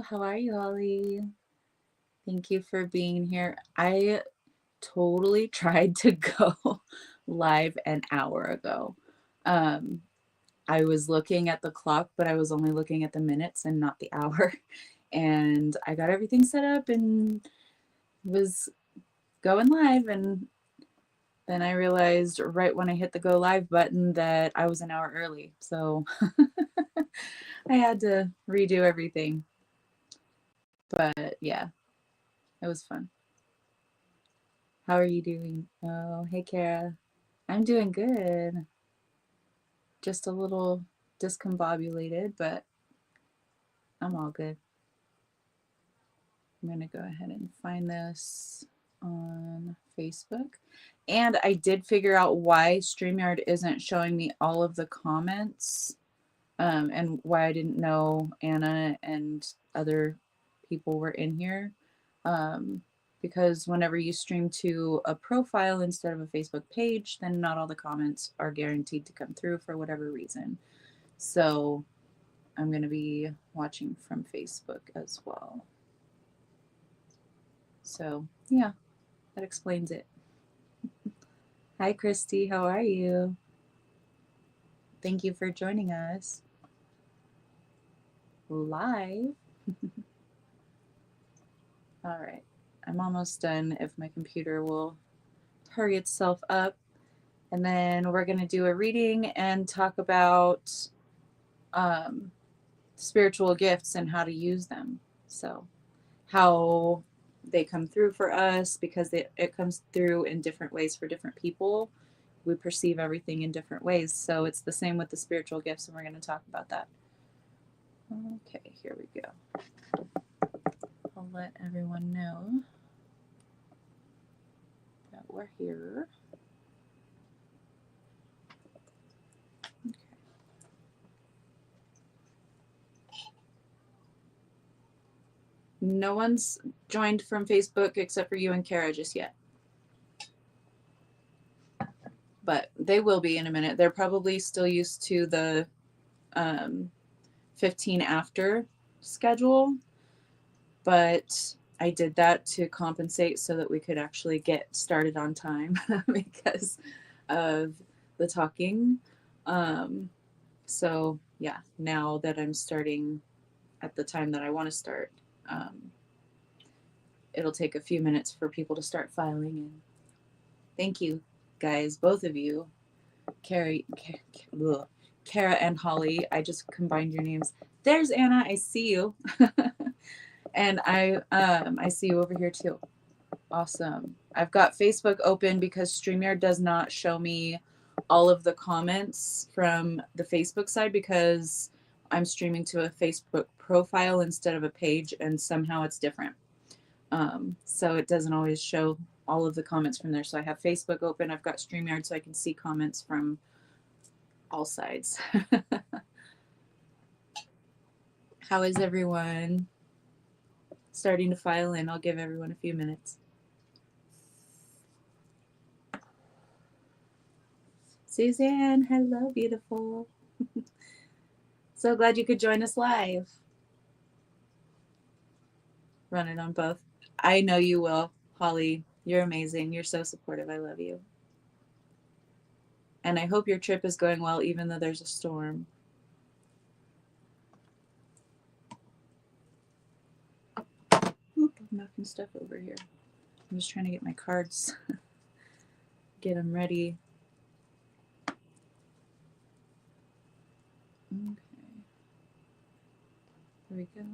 how are you, Holly? Thank you for being here. I totally tried to go live an hour ago. Um, I was looking at the clock, but I was only looking at the minutes and not the hour. And I got everything set up and was going live. And then I realized right when I hit the go live button that I was an hour early. So I had to redo everything. But yeah, it was fun. How are you doing? Oh, hey, Kara. I'm doing good. Just a little discombobulated, but I'm all good. I'm going to go ahead and find this on Facebook. And I did figure out why StreamYard isn't showing me all of the comments, and why I didn't know Anna and other people were in here. Because whenever you stream to a profile instead of a Facebook page, then not all the comments are guaranteed to come through for whatever reason. So I'm going to be watching from Facebook as well. So yeah, that explains it. Hi, Christy. How are you? Thank you for joining us live. All right. I'm almost done if my computer will hurry itself up. And then we're going to do a reading and talk about spiritual gifts and how to use them. So, how they come through for us, because it comes through in different ways for different people. We perceive everything in different ways. So, it's the same with the spiritual gifts, and we're going to talk about that. Okay, here we go. I'll let everyone know that we're here. Okay. No one's joined from Facebook except for you and Kara just yet. But they will be in a minute. They're probably still used to the 15 after schedule, but I did that to compensate so that we could actually get started on time because of the talking. So yeah, now that I'm starting at the time that I want to start, it'll take a few minutes for people to start filing in. Thank you, guys, both of you. Kara and Holly. I just combined your names. There's Anna. I see you. And I see you over here too. Awesome. I've got Facebook open because StreamYard does not show me all of the comments from the Facebook side because I'm streaming to a Facebook profile instead of a page, and somehow it's different. So it doesn't always show all of the comments from there. So I have Facebook open. I've got StreamYard so I can see comments from all sides. How is everyone? Starting to file in. I'll give everyone a few minutes. Suzanne, hello, beautiful. So glad you could join us live. Running on both. I know you will, Holly. You're amazing. You're so supportive. I love you. And I hope your trip is going well, even though there's a storm. Oop, I'm knocking stuff over here. I'm just trying to get my cards, get them ready. Okay. There we go.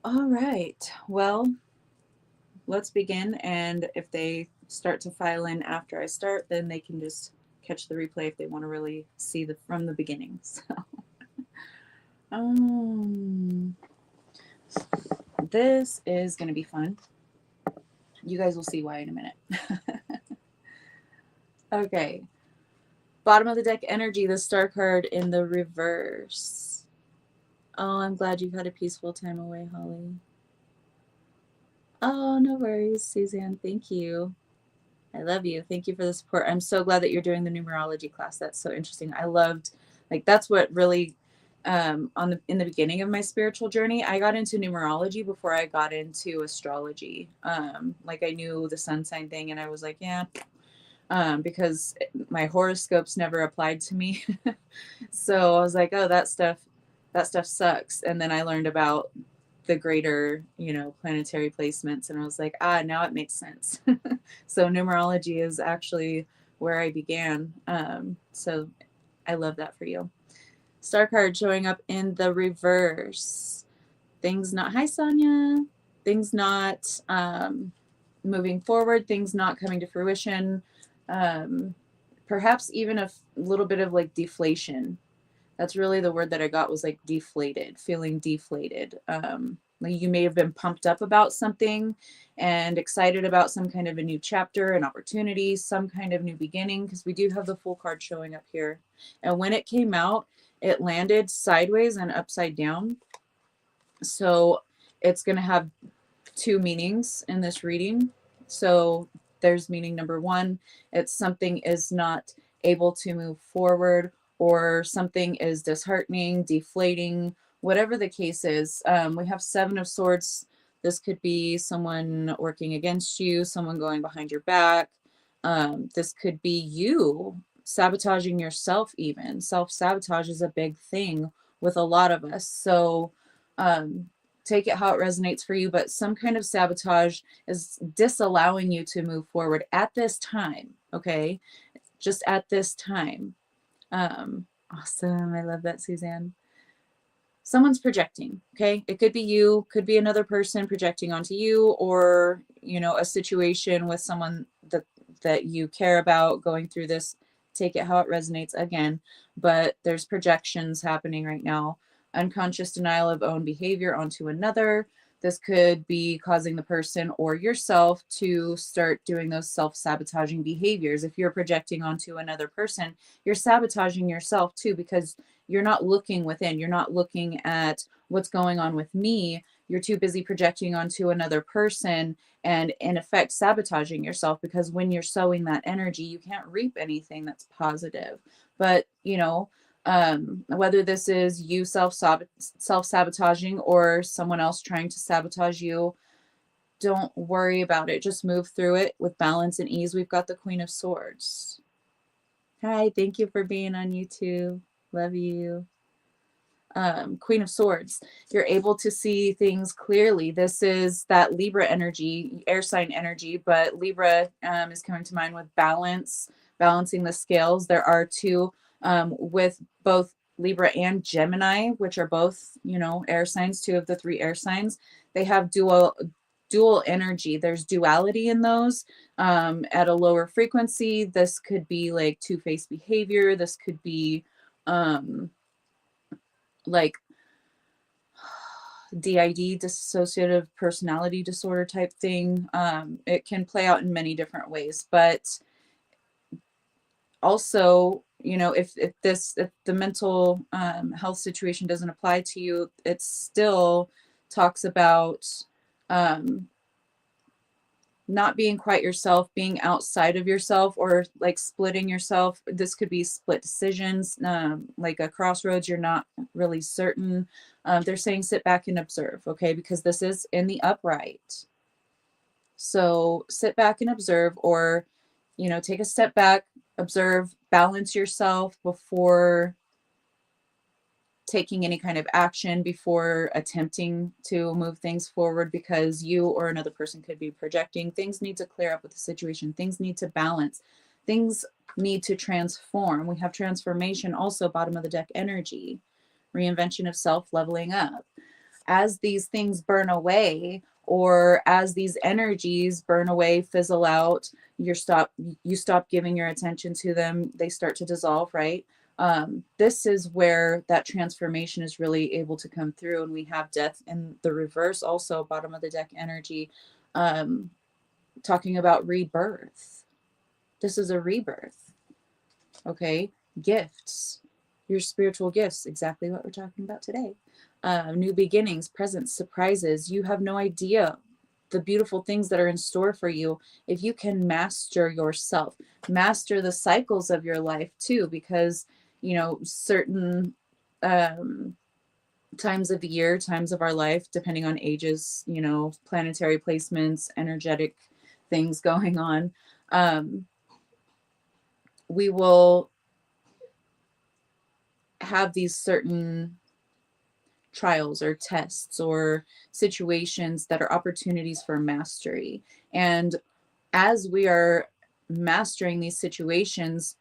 All right. Well, let's begin. And if they start to file in after I start, then they can just catch the replay if they want to really see from the beginning. So, this is going to be fun. You guys will see why in a minute. Okay. Bottom of the deck energy, the star card in the reverse. Oh, I'm glad you've had a peaceful time away, Holly. Oh, no worries, Suzanne. Thank you. I love you. Thank you for the support. I'm so glad that you're doing the numerology class. That's so interesting. I loved, like, that's what really, in the beginning of my spiritual journey, I got into numerology before I got into astrology. Like, I knew the sun sign thing, and I was like, yeah, because my horoscopes never applied to me. So I was like, oh, that stuff sucks. And then I learned about the greater, planetary placements, and I was like, now it makes sense. So numerology is actually where I began. So I love that for you. Star card showing up in the reverse. Things not, hi Sonia. Things not moving forward, things not coming to fruition. Perhaps even a little bit of like deflation. That's really the word that I got, was like deflated, feeling deflated. Like you may have been pumped up about something and excited about some kind of a new chapter, an opportunity, some kind of new beginning, because we do have the Fool card showing up here. And when it came out, it landed sideways and upside down. So it's going to have two meanings in this reading. So there's meaning number one, it's something is not able to move forward, or something is disheartening, deflating, whatever the case is. We have Seven of Swords. This could be someone working against you, someone going behind your back. This could be you sabotaging yourself, even. Self-sabotage is a big thing with a lot of us. So take it how it resonates for you, but some kind of sabotage is disallowing you to move forward at this time, okay? Just at this time. Awesome. I love that, Suzanne. Someone's projecting, okay? It could be you, could be another person projecting onto you, or, a situation with someone that you care about going through this. Take it how it resonates again, but there's projections happening right now. Unconscious denial of own behavior onto another. This could be causing the person or yourself to start doing those self-sabotaging behaviors. If you're projecting onto another person, you're sabotaging yourself too, because you're not looking within. You're not looking at what's going on with me. You're too busy projecting onto another person and in effect sabotaging yourself, because when you're sowing that energy, you can't reap anything that's positive. But, whether this is you self-sabotaging or someone else trying to sabotage you, don't worry about it. Just move through it with balance and ease. We've got the Queen of Swords. Hi, thank you for being on YouTube. Love you. Queen of Swords. You're able to see things clearly. This is that Libra energy, air sign energy, but Libra is coming to mind with balance, balancing the scales. There are two with both Libra and Gemini, which are both, air signs, two of the three air signs. They have dual energy. There's duality in those at a lower frequency. This could be like two-faced behavior. This could be like DID, dissociative personality disorder type thing. It can play out in many different ways, but also, if the mental health situation doesn't apply to you, it still talks about not being quite yourself, being outside of yourself, or like splitting yourself. This could be split decisions, like a crossroads. You're not really certain. They're saying sit back and observe, okay? Because this is in the upright. So sit back and observe, or, take a step back, observe, balance yourself before taking any kind of action, before attempting to move things forward, because you or another person could be projecting. Things need to clear up with the situation. Things need to balance. Things need to transform. We have transformation also, bottom of the deck energy, reinvention of self, leveling up. As these things burn away, or as these energies burn away, fizzle out, you stop giving your attention to them, they start to dissolve, right? This is where that transformation is really able to come through. And we have death in the reverse also, bottom of the deck energy, talking about rebirth. This is a rebirth. Okay, gifts, your spiritual gifts, exactly what we're talking about today. New beginnings, presents, surprises. You have no idea the beautiful things that are in store for you if you can master yourself, master the cycles of your life too, because, you know, certain times of the year, times of our life, depending on ages, you know, planetary placements, energetic things going on, we will have these certain trials or tests or situations that are opportunities for mastery. And as we are mastering these situations,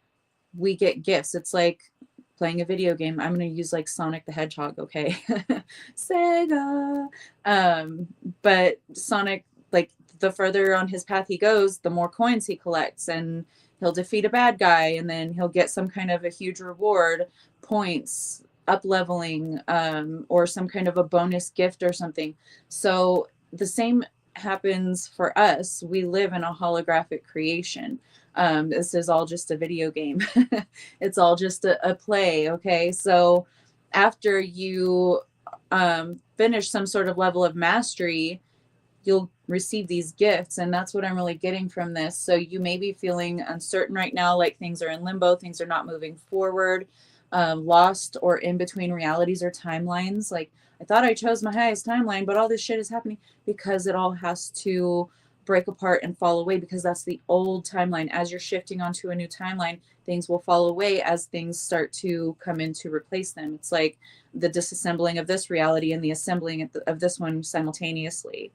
we get gifts. It's like playing a video game. I'm going to use like Sonic the Hedgehog, okay? Sega. But Sonic, like the further on his path he goes, the more coins he collects, and he'll defeat a bad guy, and then he'll get some kind of a huge reward, points, up leveling, or some kind of a bonus gift or something. So the same happens for us. We live in a holographic creation. This is all just a video game. It's all just a play. Okay. So after you finish some sort of level of mastery, you'll receive these gifts. And that's what I'm really getting from this. So you may be feeling uncertain right now, like things are in limbo, things are not moving forward, lost or in between realities or timelines. Like, I thought I chose my highest timeline, but all this shit is happening, because it all has to break apart and fall away, because that's the old timeline. As you're shifting onto a new timeline, things will fall away as things start to come in to replace them. It's like the disassembling of this reality and the assembling of this one simultaneously.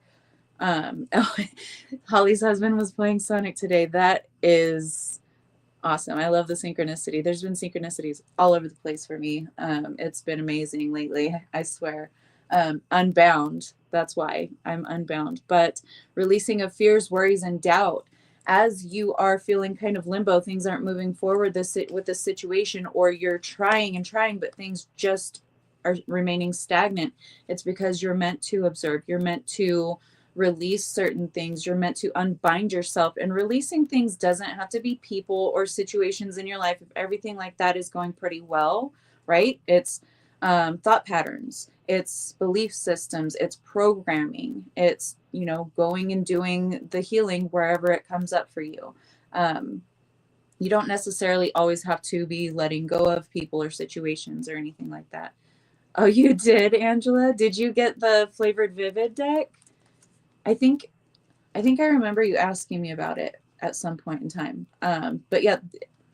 Holly's husband was playing Sonic today. That is awesome. I love the synchronicity. There's been synchronicities all over the place for me. It's been amazing lately, I swear. Unbound. That's why I'm unbound. But releasing of fears, worries, and doubt. As you are feeling kind of limbo, things aren't moving forward with this situation, or you're trying and trying, but things just are remaining stagnant. It's because you're meant to observe. You're meant to release certain things. You're meant to unbind yourself. And releasing things doesn't have to be people or situations in your life. If everything like that is going pretty well, right? It's thought patterns, it's belief systems, it's programming, it's, you know, going and doing the healing wherever it comes up for you. You don't necessarily always have to be letting go of people or situations or anything like that. Oh, you did, Angela? Did you get the flavored vivid deck? I think I remember you asking me about it at some point in time. But yeah,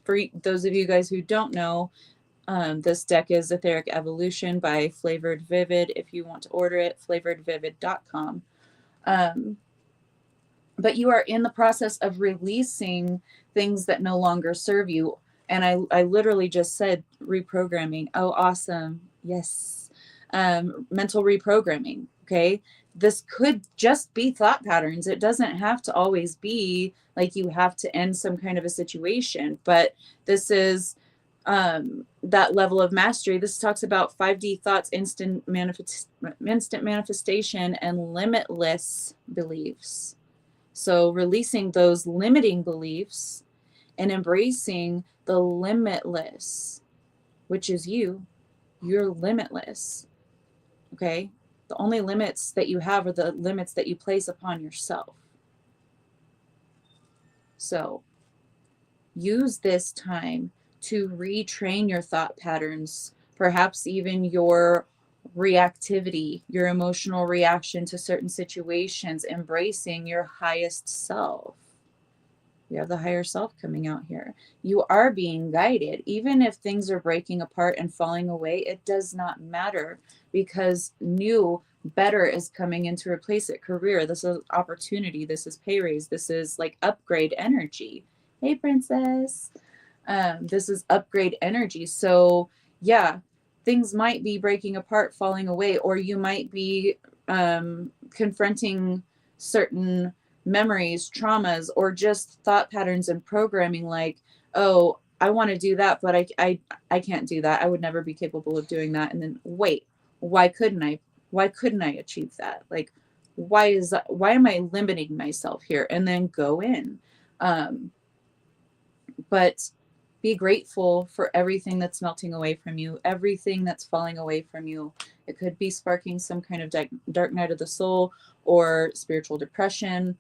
for those of you guys who don't know, this deck is Etheric Evolution by Flavored Vivid. If you want to order it, flavoredvivid.com. But you are in the process of releasing things that no longer serve you. And I literally just said reprogramming. Oh, awesome. Yes. Mental reprogramming. Okay. This could just be thought patterns. It doesn't have to always be like you have to end some kind of a situation, but this is that level of mastery. This talks about 5D thoughts, instant manifestation, and limitless beliefs. So releasing those limiting beliefs and embracing the limitless, which is you. You're limitless. Okay? The only limits that you have are the limits that you place upon yourself. So use this time to retrain your thought patterns, perhaps even your reactivity, your emotional reaction to certain situations, embracing your highest self. We have the higher self coming out here. You are being guided. Even if things are breaking apart and falling away, it does not matter, because new, better is coming in to replace it. Career, this is opportunity, this is pay raise, this is like upgrade energy. Hey, princess. This is upgrade energy. So yeah, things might be breaking apart, falling away, or you might be confronting certain memories, traumas, or just thought patterns and programming, like, oh, I want to do that, but I can't do that. I would never be capable of doing that. And then wait, why couldn't I? Why couldn't I achieve that? Like, why am I limiting myself here? And then go in. But Be grateful for everything that's melting away from you, everything that's falling away from you. It could be sparking some kind of dark night of the soul or spiritual depression,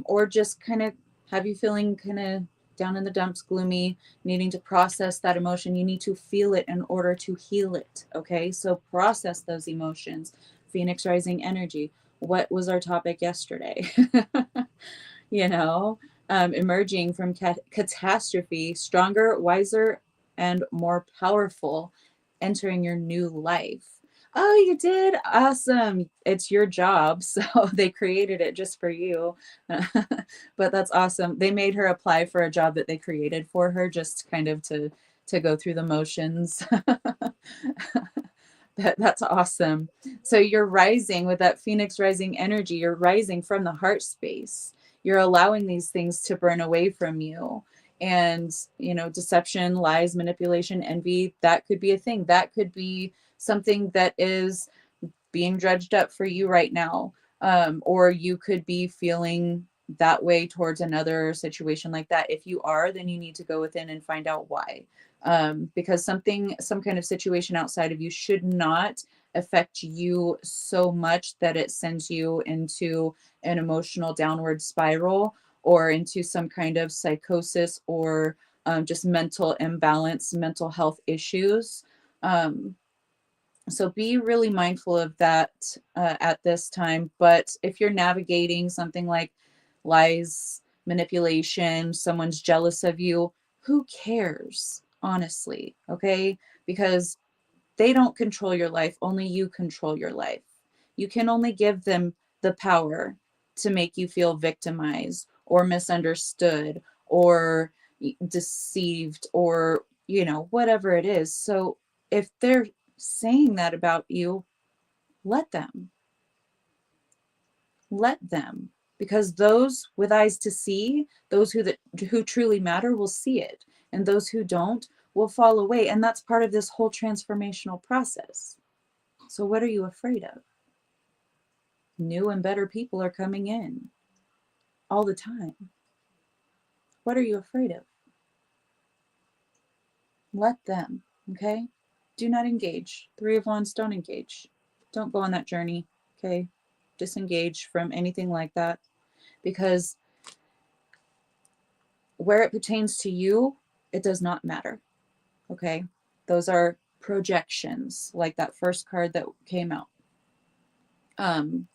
or just kind of have you feeling kind of down in the dumps, gloomy, needing to process that emotion. You need to feel it in order to heal it. Okay, so process those emotions. Phoenix rising energy. What was our topic yesterday? you know, emerging from catastrophe, stronger, wiser, and more powerful, entering your new life. Oh, you did? Awesome. It's your job. So they created it just for you. But that's awesome. They made her apply for a job that they created for her, just kind of to go through the motions. That's awesome. So you're rising with that Phoenix rising energy. You're rising from the heart space. You're allowing these things to burn away from you. And, deception, lies, manipulation, envy, that could be a thing. That could be something that is being dredged up for you right now. Or you could be feeling that way towards another situation like that. If you are, then you need to go within and find out why. Because some kind of situation outside of you should not affect you so much that it sends you into an emotional downward spiral or into some kind of psychosis or just mental imbalance, mental health issues. So be really mindful of that at this time. But if you're navigating something like lies, manipulation, someone's jealous of you, who cares, honestly? Okay? Because they don't control your life. Only you control your life. You can only give them the power to make you feel victimized or misunderstood or deceived or, whatever it is. So if they're saying that about you, let them. Let them. Because those with eyes to see, those who truly matter will see it. And those who don't will fall away. And that's part of this whole transformational process. So what are you afraid of? New and better people are coming in all the time. What are you afraid of? Let them, okay? Do not engage. Three of Wands, don't engage. Don't go on that journey, okay? Disengage from anything like that, because where it pertains to you, it does not matter, okay? Those are projections, like that first card that came out.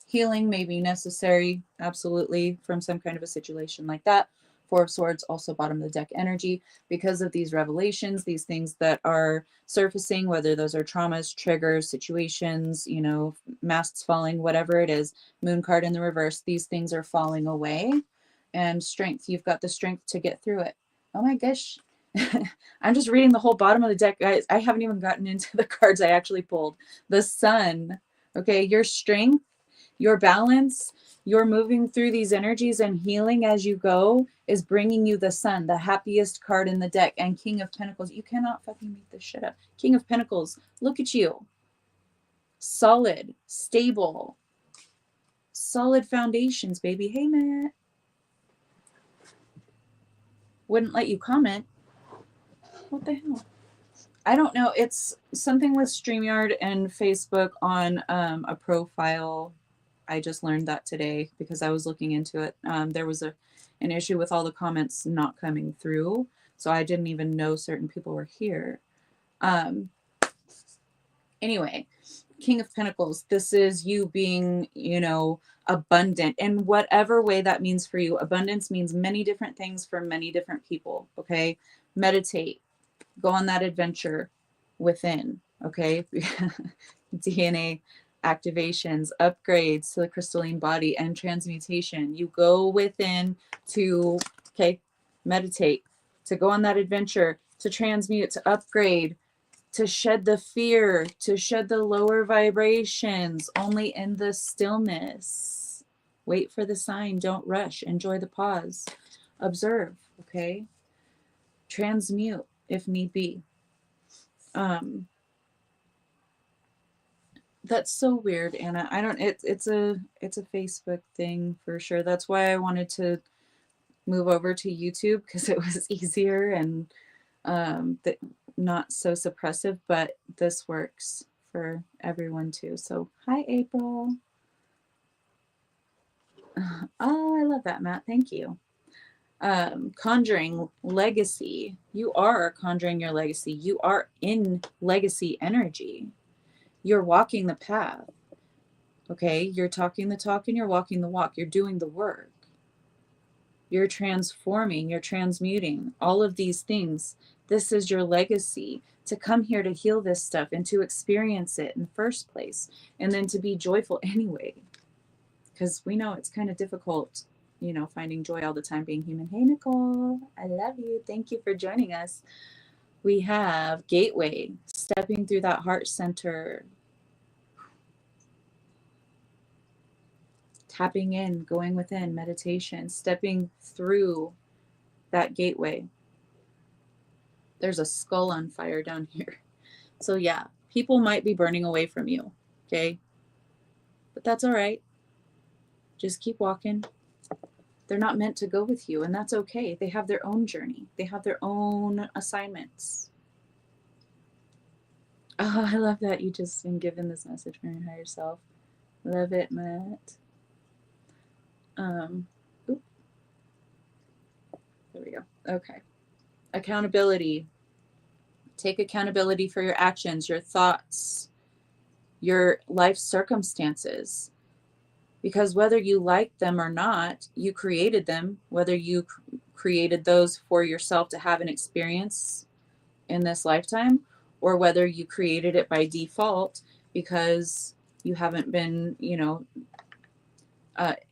Healing may be necessary, absolutely, from some kind of a situation like that. Four of Swords, also bottom of the deck energy, because of these revelations, these things that are surfacing, whether those are traumas, triggers, situations, masks falling, whatever it is. Moon card in the reverse, these things are falling away. And strength, you've got the strength to get through it. Oh my gosh. I'm just reading the whole bottom of the deck, guys. I haven't even gotten into the cards I actually pulled. The Sun. Okay, your strength, your balance, you're moving through these energies and healing as you go is bringing you the Sun, the happiest card in the deck, and King of Pentacles. You cannot fucking make this shit up. King of Pentacles, look at you. Solid, stable, solid foundations, baby. Hey, Matt. Wouldn't let you comment. What the hell? I don't know. It's something with StreamYard and Facebook on a profile. I just learned that today because I was looking into it. There was an issue with all the comments not coming through. So I didn't even know certain people were here. Anyway, King of Pentacles. This is you being, abundant in whatever way that means for you. Abundance means many different things for many different people. Okay. Meditate. Go on that adventure within, okay? DNA activations, upgrades to the crystalline body, and transmutation. You go within to, meditate, to go on that adventure, to transmute, to upgrade, to shed the fear, to shed the lower vibrations, only in the stillness. Wait for the sign, don't rush, enjoy the pause, observe, okay? Transmute if need be. That's so weird, Anna. I don't, it's a Facebook thing for sure. That's why I wanted to move over to YouTube, because it was easier and that not so suppressive, but this works for everyone too. So hi, April. Oh, I love that, Matt. Thank you. Conjuring legacy. You are conjuring your legacy. You are in legacy energy. You're walking the path. Okay. You're talking the talk and you're walking the walk. You're doing the work. You're transforming, you're transmuting, all of these things. This is your legacy, to come here to heal this stuff and to experience it in the first place, and then to be joyful anyway. Because we know it's kind of difficult, you know, finding joy all the time being human. Hey, Nicole, I love you. Thank you for joining us. We have gateway, stepping through that heart center, tapping in, going within, meditation, stepping through that gateway. There's a skull on fire down here. So yeah, people might be burning away from you, okay? But that's all right. Just keep walking. They're not meant to go with you, and that's okay. They have their own journey. They have their own assignments. Oh, I love that you just been given this message from your higher self. Love it, Matt. Oop. There we go. Okay. Accountability. Take accountability for your actions, your thoughts, your life circumstances. Because whether you like them or not, you created them, whether you created those for yourself to have an experience in this lifetime, or whether you created it by default because you haven't been, you know,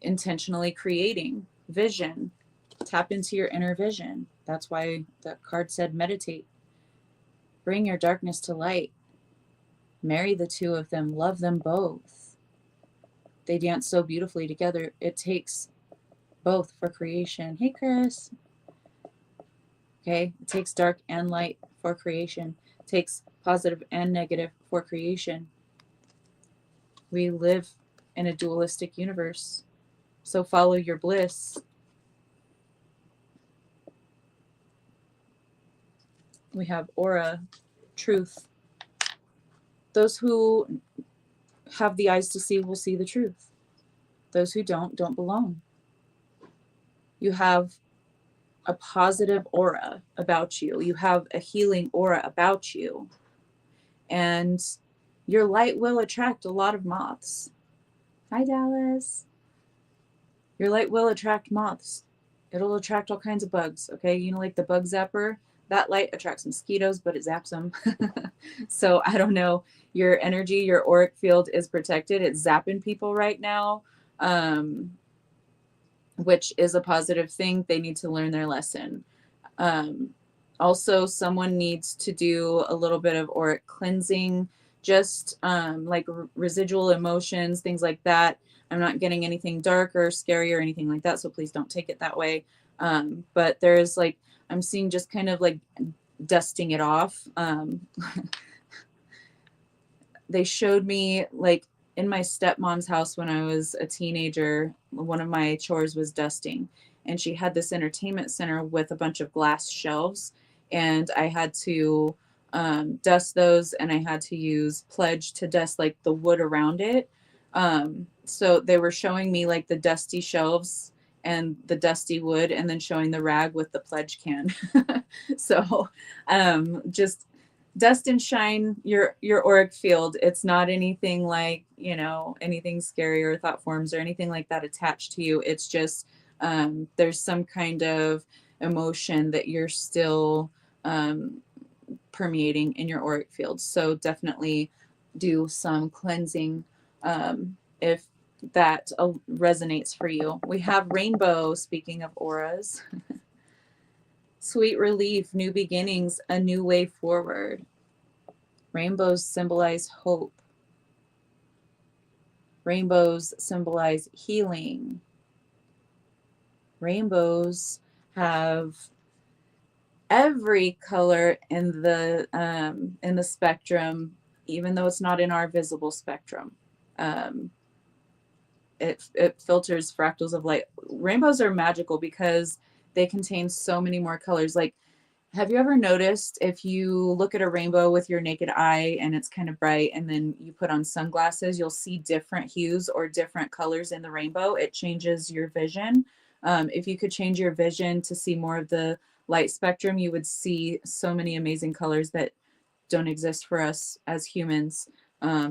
intentionally creating vision. Tap into your inner vision. That's why the card said meditate. Bring your darkness to light. Marry the two of them. Love them both. They dance so beautifully together. It takes both for creation. Hey, Chris. Okay, it takes dark and light for creation. It takes positive and negative for creation. We live in a dualistic universe. So follow your bliss. We have aura, truth. Those who have the eyes to see will see the truth. Those who don't belong. You have a positive aura about you. You have a healing aura about you. And your light will attract a lot of moths. Hi, Dallas. Your light will attract moths. It'll attract all kinds of bugs, okay? You know, like the bug zapper? That light attracts mosquitoes, but it zaps them. So I don't know. Your energy, your auric field is protected. It's zapping people right now, which is a positive thing. They need to learn their lesson. Also, someone needs to do a little bit of auric cleansing, just like residual emotions, things like that. I'm not getting anything dark or scary or anything like that, so please don't take it that way. But there's like, I'm seeing just kind of like dusting it off. They showed me like in my stepmom's house when I was a teenager, one of my chores was dusting. And she had this entertainment center with a bunch of glass shelves. And I had to dust those, and I had to use Pledge to dust like the wood around it. So they were showing me like the dusty shelves and the dusty wood, and then showing the rag with the Pledge can. So just dust and shine your auric field. It's not anything like, you know, anything scary or thought forms or anything like that attached to you. It's just there's some kind of emotion that you're still permeating in your auric field. So definitely do some cleansing if that resonates for you. We have rainbow, speaking of auras. Sweet relief, new beginnings, a new way forward. Rainbows symbolize hope. Rainbows symbolize healing. Rainbows have every color in the spectrum, even though it's not in our visible spectrum. It filters fractals of light. Rainbows are magical because they contain so many more colors. Like Have you ever noticed if you look at a rainbow with your naked eye and it's kind of bright and then you put on sunglasses, you'll see different hues or different colors in the rainbow? It changes your vision. If you could change your vision to see more of the light spectrum, you would see so many amazing colors that don't exist for us as humans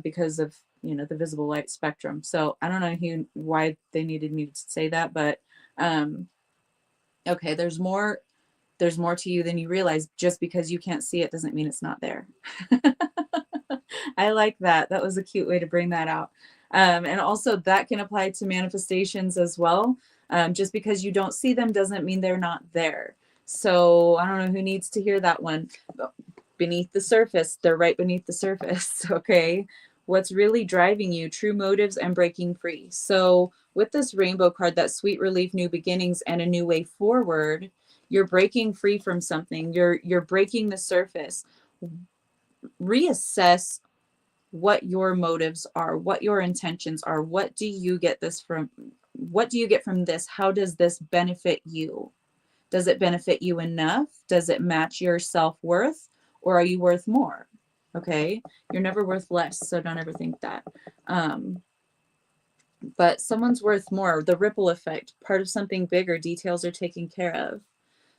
because of, the visible light spectrum. So I don't know why they needed me to say that, but um, okay, there's more to you than you realize. Just because you can't see it doesn't mean it's not there. I like that. That was a cute way to bring that out. And also that can apply to manifestations as well. Just because you don't see them doesn't mean they're not there. So I don't know who needs to hear that one. Beneath the surface, they're right beneath the surface. Okay. What's really driving you, true motives and breaking free. So with this rainbow card, that sweet relief, new beginnings and a new way forward, you're breaking free from something. You're breaking the surface. Reassess what your motives are, what your intentions are. What do you get from this? How does this benefit you? Does it benefit you enough? Does it match your self-worth, or are you worth more? Okay, you're never worth less, so don't ever think that. But someone's worth more. The ripple effect, part of something bigger, details are taken care of.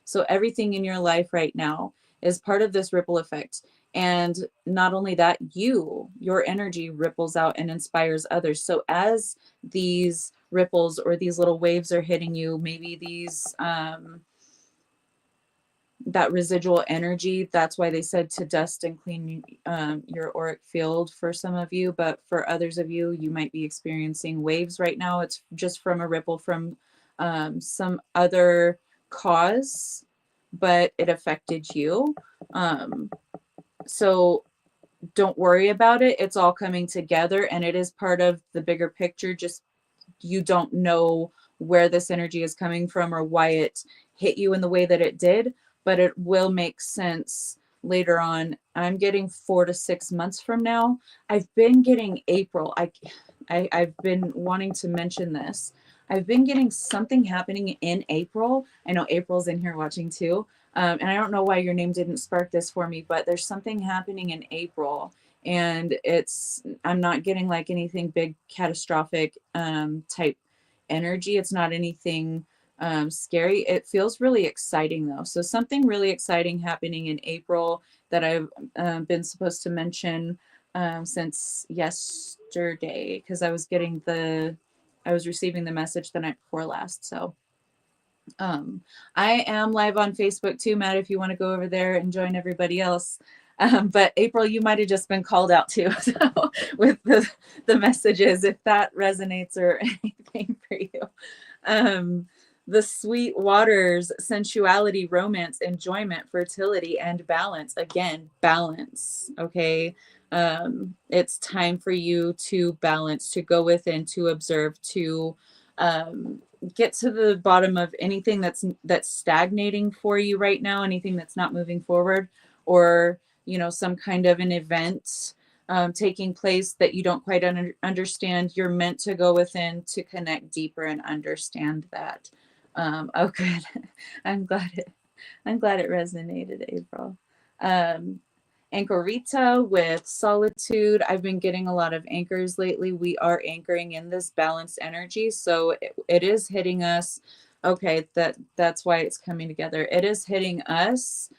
So everything in your life right now is part of this ripple effect. And not only that, your energy ripples out and inspires others. So as these ripples or these little waves are hitting you, maybe these that residual energy, that's why they said to dust and clean your auric field for some of you. But for others of you, you might be experiencing waves right now. It's just from a ripple from some other cause, but it affected you. So don't worry about it. It's all coming together and it is part of the bigger picture. Just you don't know where this energy is coming from or why it hit you in the way that it did, but it will make sense later on. I'm getting 4 to 6 months from now. I've been getting April. I've been wanting to mention this. I've been getting something happening in April. I know April's in here watching too. And I don't know why your name didn't spark this for me, but there's something happening in April, and I'm not getting like anything big catastrophic type energy. It's not anything scary. It feels really exciting though. So something really exciting happening in April that I've been supposed to mention since yesterday, because I was receiving the message the night before last. So I am live on Facebook too, Matt, if you want to go over there and join everybody else. But April, you might have just been called out too, so with the messages, if that resonates or anything for you. The sweet waters, sensuality, romance, enjoyment, fertility, and balance. Again, balance. Okay. It's time for you to balance, to go within, to observe, to get to the bottom of anything that's stagnating for you right now, anything that's not moving forward, or some kind of an event taking place that you don't quite understand. You're meant to go within to connect deeper and understand that. Oh, good. I'm glad it resonated, April. Anchorita with solitude. I've been getting a lot of anchors lately. We are anchoring in this balanced energy. So it is hitting us. Okay, that's why it's coming together. It is hitting us.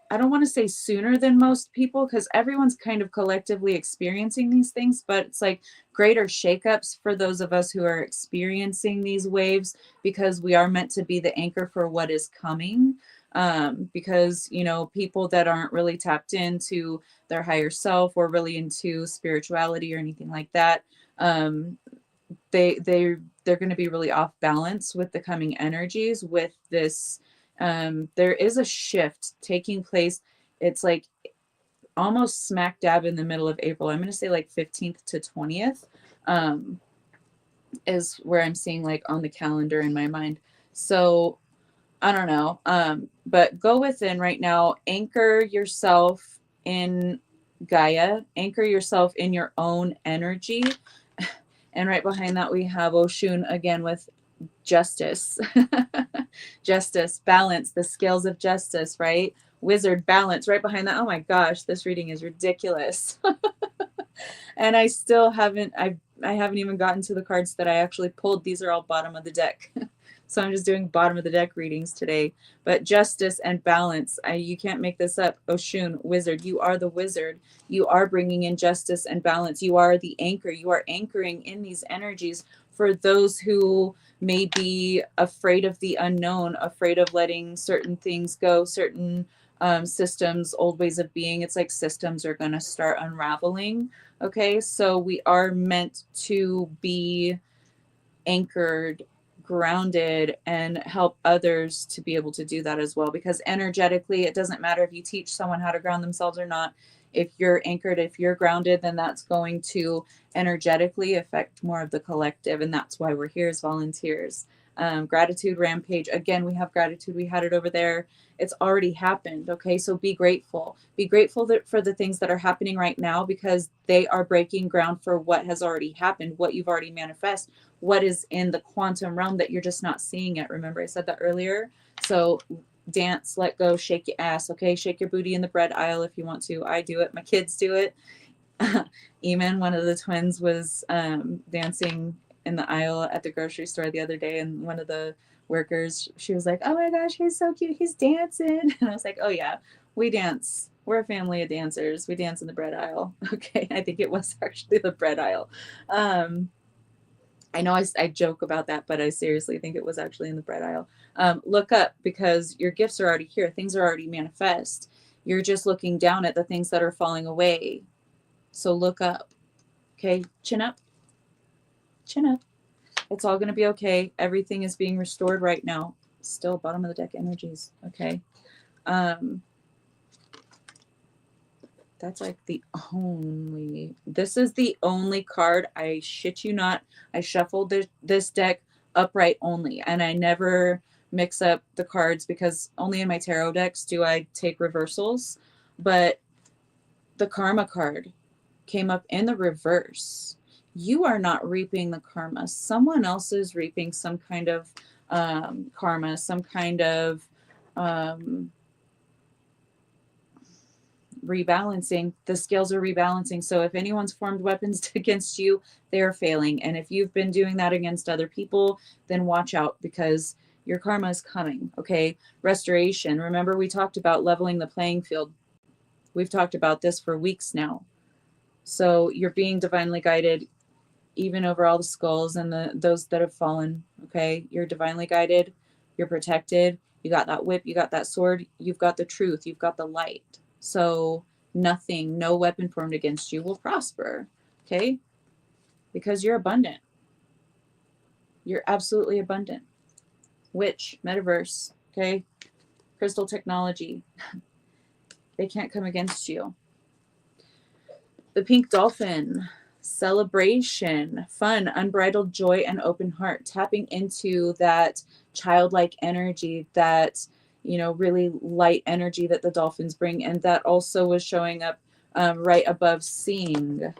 I don't want to say sooner than most people, because everyone's kind of collectively experiencing these things, but it's like greater shakeups for those of us who are experiencing these waves, because we are meant to be the anchor for what is coming. Because people that aren't really tapped into their higher self or really into spirituality or anything like that, they're going to be really off balance with the coming energies with this. There is a shift taking place. It's like almost smack dab in the middle of April. I'm going to say like 15th to 20th is where I'm seeing like on the calendar in my mind. So I don't know. But go within right now, anchor yourself in Gaia, anchor yourself in your own energy. And right behind that, we have Oshun again with justice. Justice, balance, the scales of justice, right? Wizard, balance, right behind that. Oh my gosh, this reading is ridiculous. And I still haven't, I haven't even gotten to the cards that I actually pulled. These are all bottom of the deck. So I'm just doing bottom of the deck readings today. But justice and balance, you can't make this up. Oshun, wizard, you are the wizard. You are bringing in justice and balance. You are the anchor. You are anchoring in these energies for those who may be afraid of the unknown, afraid of letting certain things go, certain systems, old ways of being. It's like systems are going to start unraveling. Okay, so we are meant to be anchored, grounded, and help others to be able to do that as well. Because energetically, it doesn't matter if you teach someone how to ground themselves or not. If you're anchored, if you're grounded, then that's going to energetically affect more of the collective. And that's why we're here as volunteers. Gratitude rampage. Again, we have gratitude. We had it over there. It's already happened. Okay, so be grateful. Be grateful for the things that are happening right now, because they are breaking ground for what has already happened, what you've already manifest, what is in the quantum realm that you're just not seeing it. Remember, I said that earlier. So dance, let go, shake your ass. Okay, shake your booty in the bread aisle if you want to. I do it. My kids do it. Eamon, one of the twins, was dancing in the aisle at the grocery store the other day, and one of the workers, she was like, oh my gosh, he's so cute, he's dancing. And I was like, oh yeah, we dance, we're a family of dancers, we dance in the bread aisle. Okay, I think it was actually the bread aisle. I know I joke about that, but I seriously think it was actually in the bread aisle. Look up, because your gifts are already here, things are already manifest. You're just looking down at the things that are falling away. So look up. Okay, chin up. Chin up. It's all going to be okay. Everything is being restored right now. Still bottom of the deck energies. Okay. That's like this is the only card, I shit you not. I shuffled this deck upright only, and I never mix up the cards, because only in my tarot decks do I take reversals. But the karma card came up in the reverse. You are not reaping the karma. Someone else is reaping some kind of karma, some kind of rebalancing. The scales are rebalancing. So if anyone's formed weapons against you, they're failing. And if you've been doing that against other people, then watch out, because your karma is coming. Okay. Restoration. Remember, we talked about leveling the playing field. We've talked about this for weeks now. So you're being divinely guided, even over all the skulls and those that have fallen. Okay. You're divinely guided. You're protected. You got that whip. You got that sword. You've got the truth. You've got the light. So nothing, no weapon formed against you will prosper. Okay. Because you're abundant. You're absolutely abundant. Witch, metaverse. Okay. Crystal technology. They can't come against you. The pink dolphin, celebration, fun, unbridled joy, and open heart. Tapping into that childlike energy, that, really light energy that the dolphins bring. And that also was showing up right above seeing.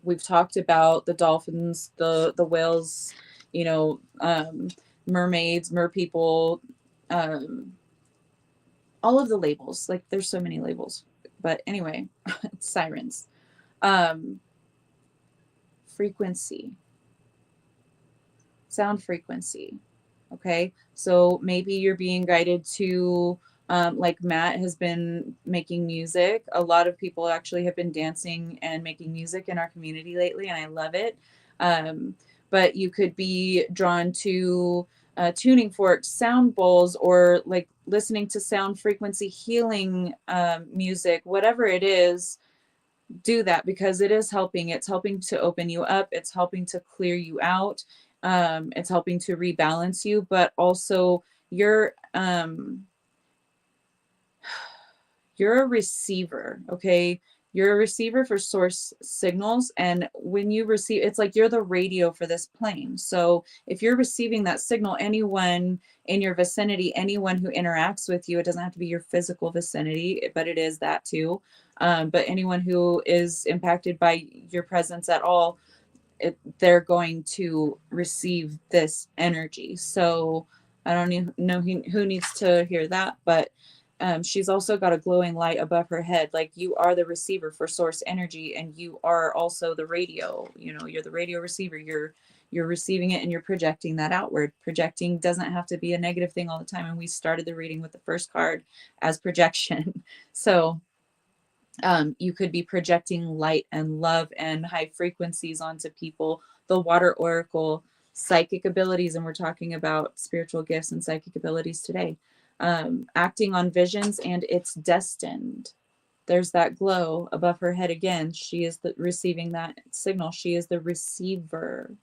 We've talked about the dolphins, the whales, mermaids, merpeople, all of the labels. Like, there's so many labels. But anyway, sirens. Frequency. Sound frequency. Okay. So maybe you're being guided to, like Matt has been making music. A lot of people actually have been dancing and making music in our community lately, and I love it. But you could be drawn to tuning forks, sound bowls, or like listening to sound frequency healing music, whatever it is. Do that, because it is helping. It's helping to open you up. It's helping to clear you out. It's helping to rebalance you, but also you're a receiver. Okay. You're a receiver for source signals. And when you receive, it's like you're the radio for this plane. So if you're receiving that signal, anyone in your vicinity, anyone who interacts with you, it doesn't have to be your physical vicinity, but it is that too. But anyone who is impacted by your presence at all, they're going to receive this energy. So I don't even know who needs to hear that, but she's also got a glowing light above her head. Like, you are the receiver for source energy, and you are also the radio. You know, you're the radio receiver. You're receiving it and you're projecting that outward. Projecting doesn't have to be a negative thing all the time. And we started the reading with the first card as projection. So you could be projecting light and love and high frequencies onto people. The water oracle, psychic abilities, and we're talking about spiritual gifts and psychic abilities today. Acting on visions, and it's destined. There's that glow above her head again. She is receiving that signal. She is the receiver.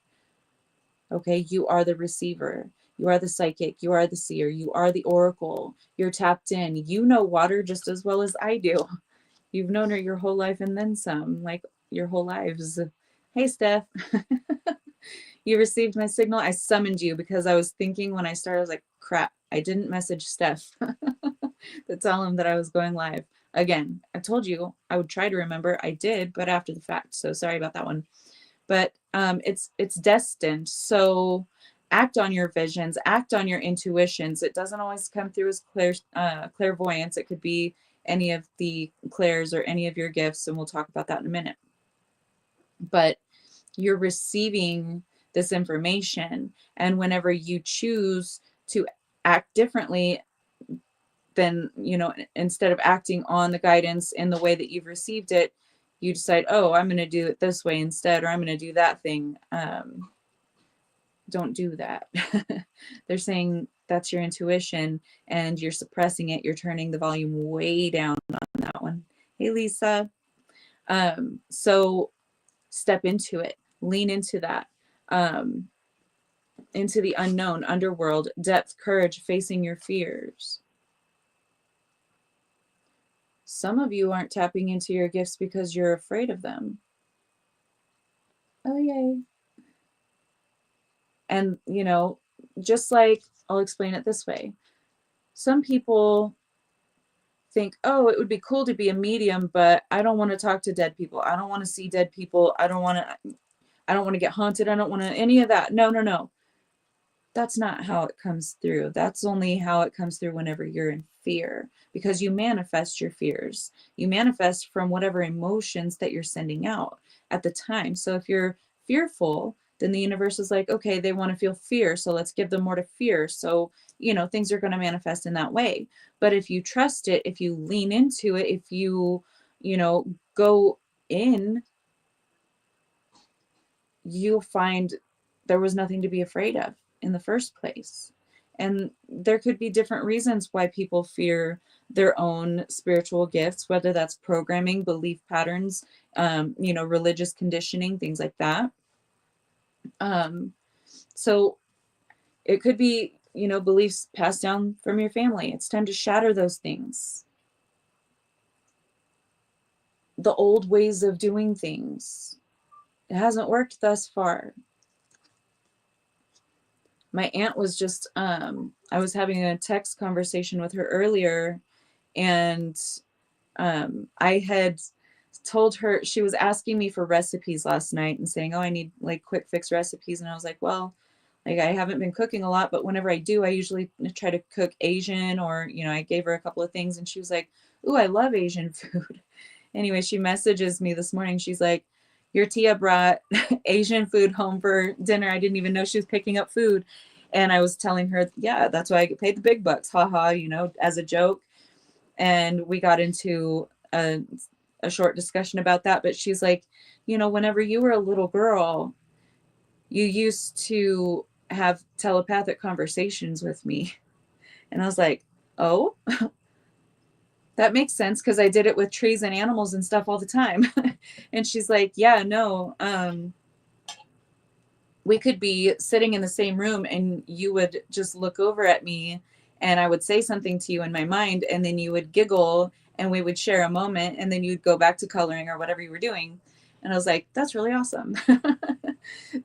Okay, you are the receiver. You are the psychic. You are the seer. You are the oracle. You're tapped in. You know water just as well as I do. You've known her your whole life and then some, like your whole lives. Hey, Steph. You received my signal. I summoned you because I was thinking when I started, I was like, crap, I didn't message Steph to tell him that I was going live. Again, I told you I would try to remember. I did, but after the fact. So sorry about that one. But it's destined. So act on your visions, act on your intuitions. It doesn't always come through as clairvoyance. It could be any of the clairs or any of your gifts, and we'll talk about that in a minute. But you're receiving this information, and whenever you choose to act differently, then, you know, instead of acting on the guidance in the way that you've received it, you decide, oh, I'm going to do it this way instead, or I'm going to do that thing. Don't do that. They're saying that's your intuition and you're suppressing it. You're turning the volume way down on that one. Hey, Lisa. So step into it, lean into that, into the unknown, underworld, depth, courage, facing your fears. Some of you aren't tapping into your gifts because you're afraid of them. Oh, yay. And, you know, just like, I'll explain it this way. Some people think, oh, it would be cool to be a medium, but I don't want to talk to dead people. I don't want to see dead people. I don't want to get haunted. I don't want to any of that. No. That's not how it comes through. That's only how it comes through whenever you're in fear, because you manifest your fears. You manifest from whatever emotions that you're sending out at the time. So if you're fearful, then the universe is like, okay, they want to feel fear, so let's give them more to fear. So, you know, things are going to manifest in that way. But if you trust it, if you lean into it, if you, you know, go in, you'll find there was nothing to be afraid of in the first place. And there could be different reasons why people fear their own spiritual gifts, whether that's programming, belief patterns, you know, religious conditioning, things like that. So it could be, you know, beliefs passed down from your family. It's time to shatter those things. The old ways of doing things. It hasn't worked thus far. My aunt was just, I was having a text conversation with her earlier, and I had told her, she was asking me for recipes last night and saying, oh, I need like quick fix recipes. And I was like, well, like I haven't been cooking a lot, but whenever I do, I usually try to cook Asian, or, you know, I gave her a couple of things and she was like, ooh, I love Asian food. Anyway, she messages me this morning. She's like, your Tia brought Asian food home for dinner. I didn't even know she was picking up food. And I was telling her, yeah, that's why I get paid the big bucks. Haha, you know, as a joke. And we got into a short discussion about that. But she's like, you know, whenever you were a little girl, you used to have telepathic conversations with me. And I was like, oh, that makes sense, because I did it with trees and animals and stuff all the time. And she's like, yeah, no, we could be sitting in the same room and you would just look over at me and I would say something to you in my mind, and then you would giggle and we would share a moment, and then you'd go back to coloring or whatever you were doing. And I was like, that's really awesome.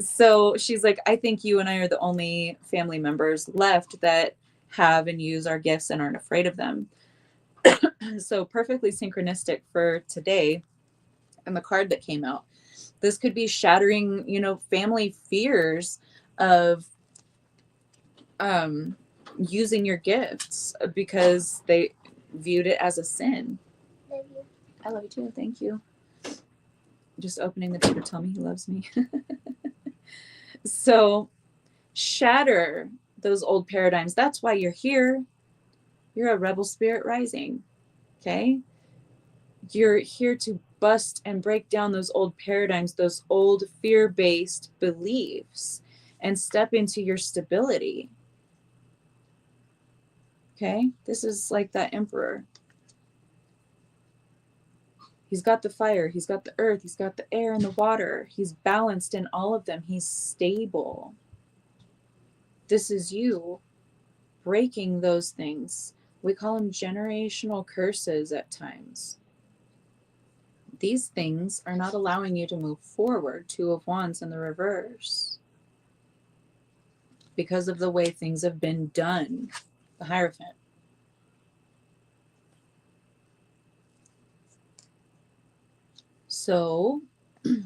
So she's like, I think you and I are the only family members left that have and use our gifts and aren't afraid of them. So perfectly synchronistic for today and the card that came out. This could be shattering, family fears of using your gifts because they viewed it as a sin. Love you. I love you too. Thank you. Just opening the door to tell me he loves me. So shatter those old paradigms. That's why you're here. You're a rebel spirit rising. Okay? You're here to bust and break down those old paradigms, those old fear-based beliefs, and step into your stability. Okay? This is like that emperor. He's got the fire, he's got the earth, he's got the air and the water. He's balanced in all of them. He's stable. This is you breaking those things. We call them generational curses at times. These things are not allowing you to move forward. Two of Wands in the reverse. Because of the way things have been done. The Hierophant. So,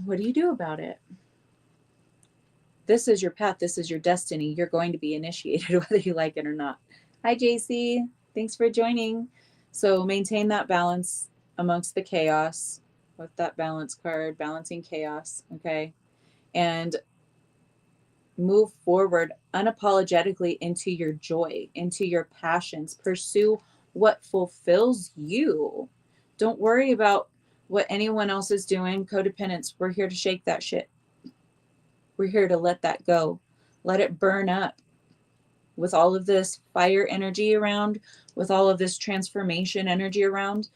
what do you do about it? This is your path. This is your destiny. You're going to be initiated whether you like it or not. Hi, JC. Thanks for joining. So maintain that balance amongst the chaos with that balance card, balancing chaos, okay? And move forward unapologetically into your joy, into your passions. Pursue what fulfills you. Don't worry about what anyone else is doing. Codependence, we're here to shake that shit. We're here to let that go. Let it burn up. With all of this fire energy around, with all of this transformation energy around,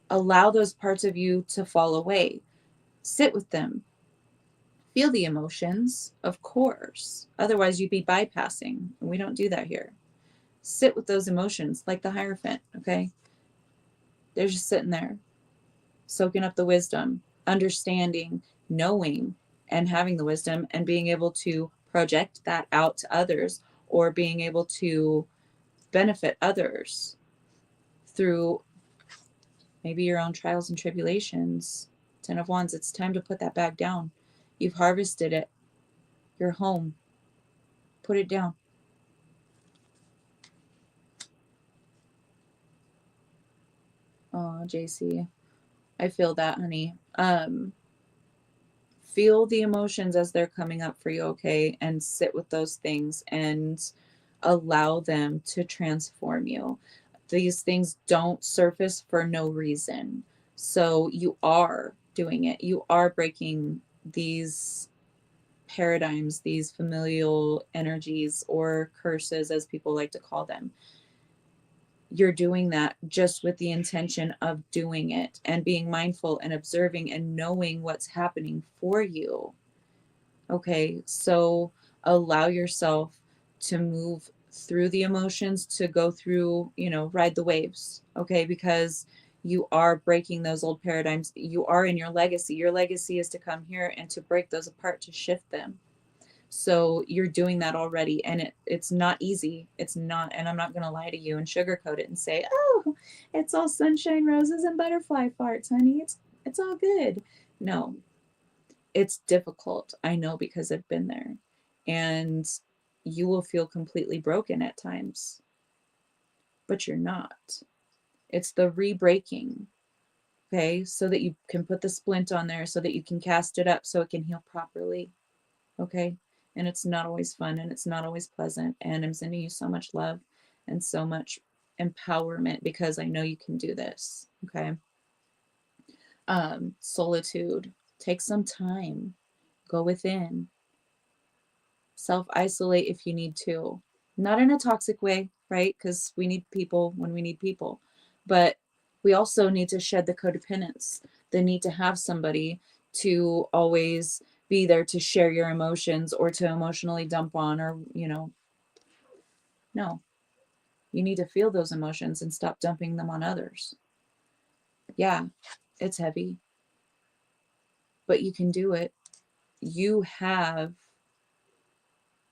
allow those parts of you to fall away. Sit with them. Feel the emotions, of course. Otherwise, you'd be bypassing. And we don't do that here. Sit with those emotions like the Hierophant, okay? They're just sitting there, soaking up the wisdom, understanding, knowing, and having the wisdom and being able to project that out to others or being able to benefit others through maybe your own trials and tribulations. 10 of Wands, it's time to put that bag down. You've harvested it. You're home. Put it down. Oh, JC, I feel that, honey. Feel the emotions as they're coming up for you, okay? And sit with those things and allow them to transform you. These things don't surface for no reason. So you are doing it. You are breaking these paradigms, these familial energies or curses, as people like to call them. You're doing that just with the intention of doing it and being mindful and observing and knowing what's happening for you. Okay, so allow yourself to move through the emotions, to go through, ride the waves, okay, because you are breaking those old paradigms. You are in your legacy. Your legacy is to come here and to break those apart, to shift them. So you're doing that already, and it's not easy. It's not, and I'm not going to lie to you and sugarcoat it and say, oh, it's all sunshine, roses, and butterfly farts, honey. It's all good. No, it's difficult. I know because I've been there, and you will feel completely broken at times, but you're not. It's the re-breaking, okay, so that you can put the splint on there, so that you can cast it up, so it can heal properly, okay? And it's not always fun, and it's not always pleasant, and I'm sending you so much love and so much empowerment because I know you can do this, okay? Solitude. Take some time. Go within. Self-isolate if you need to. Not in a toxic way, right? Because we need people when we need people. But we also need to shed the codependence, the need to have somebody to always be there to share your emotions or to emotionally dump on, or, no. You need to feel those emotions and stop dumping them on others. Yeah, it's heavy, but you can do it. You have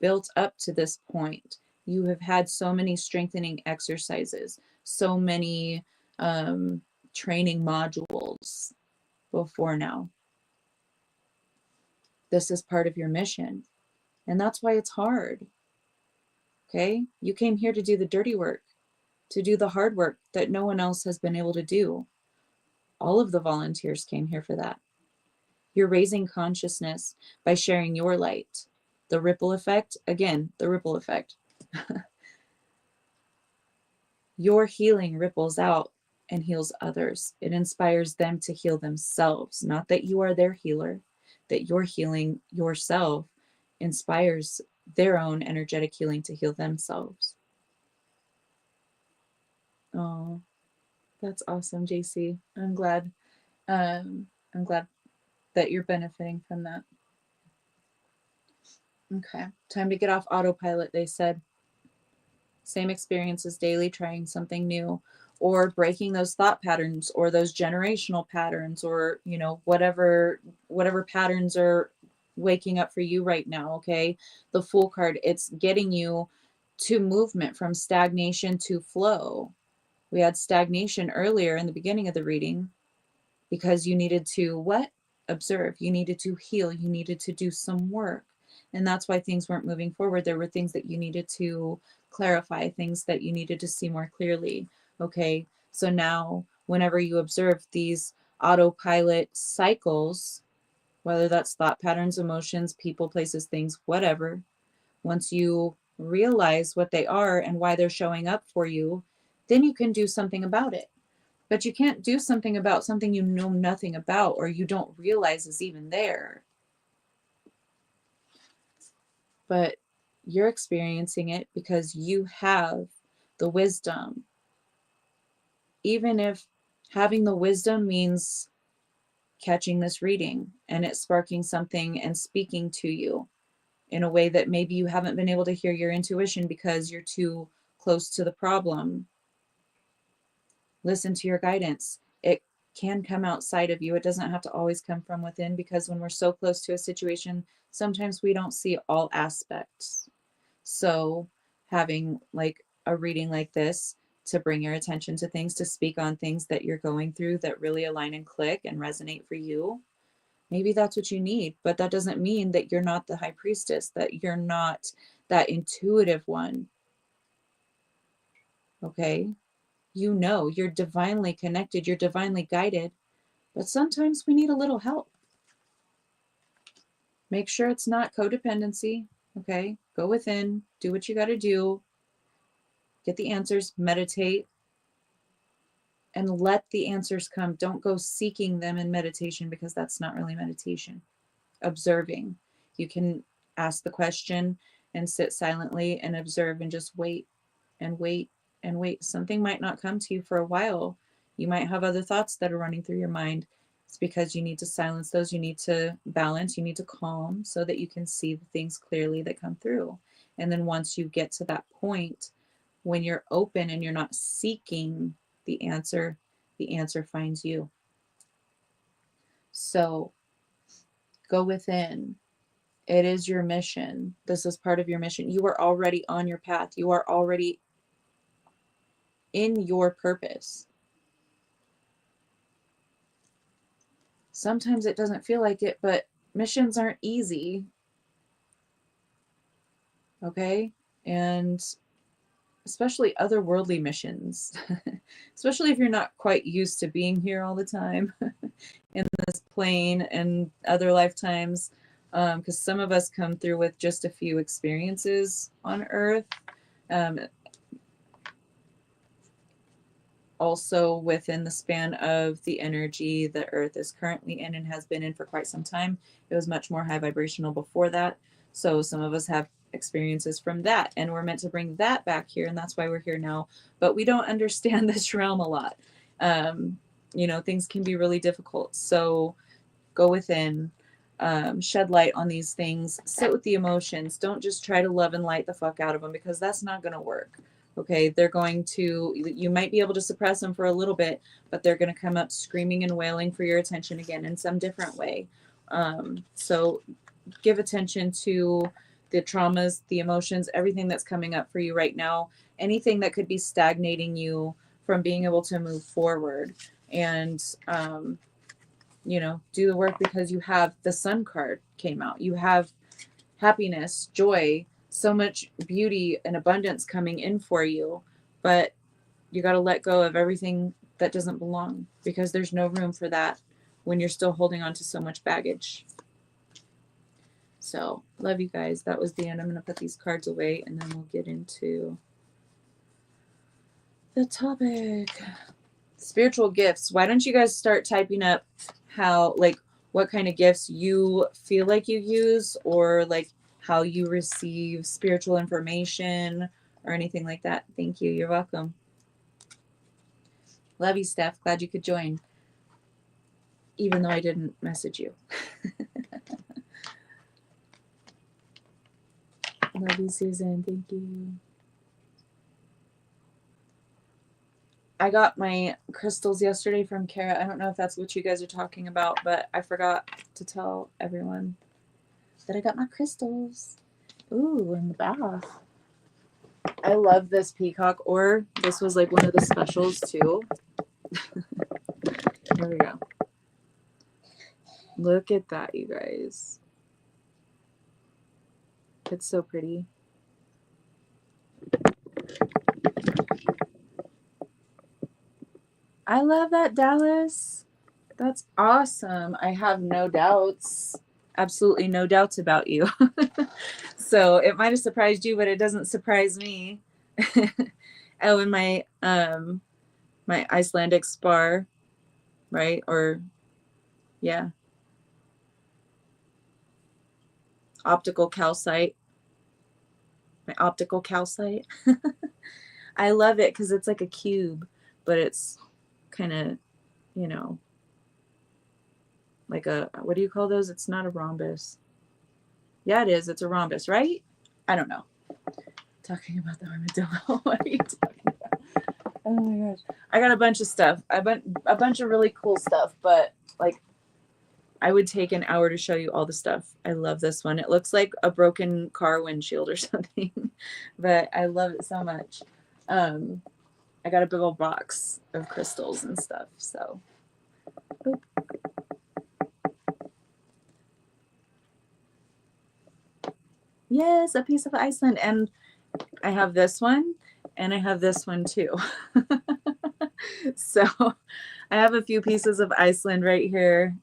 built up to this point. You have had so many strengthening exercises, so many training modules before now. This is part of your mission. And that's why it's hard. Okay? You came here to do the dirty work, to do the hard work that no one else has been able to do. All of the volunteers came here for that. You're raising consciousness by sharing your light. The ripple effect, again, the ripple effect. Your healing ripples out and heals others. It inspires them to heal themselves. Not that you are their healer, that you're healing yourself inspires their own energetic healing to heal themselves. Oh, that's awesome, JC. I'm glad that you're benefiting from that. Okay, time to get off autopilot, they said. Same experiences daily, trying something new, or breaking those thought patterns or those generational patterns, or whatever patterns are waking up for you right now. Okay, the Fool card, it's getting you to movement, from stagnation to flow. We had stagnation earlier in the beginning of the reading because you needed to what? Observe. You needed to heal. You needed to do some work. And that's why things weren't moving forward. There were things that you needed to clarify, things that you needed to see more clearly. Okay, so now whenever you observe these autopilot cycles, whether that's thought patterns, emotions, people, places, things, whatever, once you realize what they are and why they're showing up for you, then you can do something about it. But you can't do something about something you know nothing about or you don't realize is even there. But you're experiencing it because you have the wisdom. Even if having the wisdom means catching this reading and it sparking something and speaking to you in a way that maybe you haven't been able to hear your intuition because you're too close to the problem. Listen to your guidance. It can come outside of you. It doesn't have to always come from within, because when we're so close to a situation, sometimes we don't see all aspects. So having like a reading like this to bring your attention to things, to speak on things that you're going through that really align and click and resonate for you, maybe that's what you need. But that doesn't mean that you're not the high priestess, that you're not that intuitive one. Okay? You're divinely connected, you're divinely guided, but sometimes we need a little help. Make sure it's not codependency. Okay? Go within, do what you got to do, get the answers, meditate, and let the answers come. Don't go seeking them in meditation, because that's not really meditation. Observing. You can ask the question and sit silently and observe and just wait and wait and wait. Something might not come to you for a while. You might have other thoughts that are running through your mind. It's because you need to silence those. You need to balance. You need to calm so that you can see the things clearly that come through. And then once you get to that point, when you're open and you're not seeking the answer finds you. So go within. It is your mission. This is part of your mission. You are already on your path. You are already in your purpose. Sometimes it doesn't feel like it, but missions aren't easy. Okay? And especially otherworldly missions, especially if you're not quite used to being here all the time in this plane and other lifetimes, because some of us come through with just a few experiences on Earth. Also within the span of the energy that Earth is currently in and has been in for quite some time. It was much more high vibrational before that. So some of us have experiences from that, and we're meant to bring that back here, and that's why we're here now. But we don't understand this realm a lot. Things can be really difficult. So go within, shed light on these things, sit with the emotions. Don't just try to love and light the fuck out of them, because that's not going to work. Okay, you might be able to suppress them for a little bit, but they're going to come up screaming and wailing for your attention again in some different way. So give attention to the traumas, the emotions, everything that's coming up for you right now, anything that could be stagnating you from being able to move forward. And you know, do the work because you have the sun card came out. You have happiness, joy, so much beauty and abundance coming in for you. But you got to let go of everything that doesn't belong because there's no room for that when you're still holding on to so much baggage. So, love you guys. That was the end. I'm going to put these cards away and then we'll get into the topic. Spiritual gifts. Why don't you guys start typing up how, like, what kind of gifts you feel like you use, or like how you receive spiritual information or anything like that. Thank you. You're welcome. Love you, Steph. Glad you could join, even though I didn't message you. Love you, Susan. Thank you. I got my crystals yesterday from Kara. I don't know if that's what you guys are talking about, but I forgot to tell everyone that I got my crystals. Ooh, in the bath. I love this peacock ore. This was like one of the specials too. Here we go. Look at that, you guys. It's so pretty. I love that, Dallas. That's awesome. I have no doubts. Absolutely no doubts about you. So it might have surprised you, but it doesn't surprise me. Oh, and my my Icelandic spar, right? Or yeah. Optical calcite. My optical calcite. I love it because it's like a cube, but it's kind of, you know, like a, what do you call those? It's not a rhombus. Yeah, it is. It's a rhombus, right? I don't know. Talking about the armadillo. What are you talking about? Oh my gosh. I got a bunch of stuff. A bunch of really cool stuff, but like I would take an hour to show you all the stuff. I love this one. It looks like a broken car windshield or something, but I love it so much. I got a big old box of crystals and stuff. So, oop. Yes, a piece of Iceland. And I have this one and I have this one too. So I have a few pieces of Iceland right here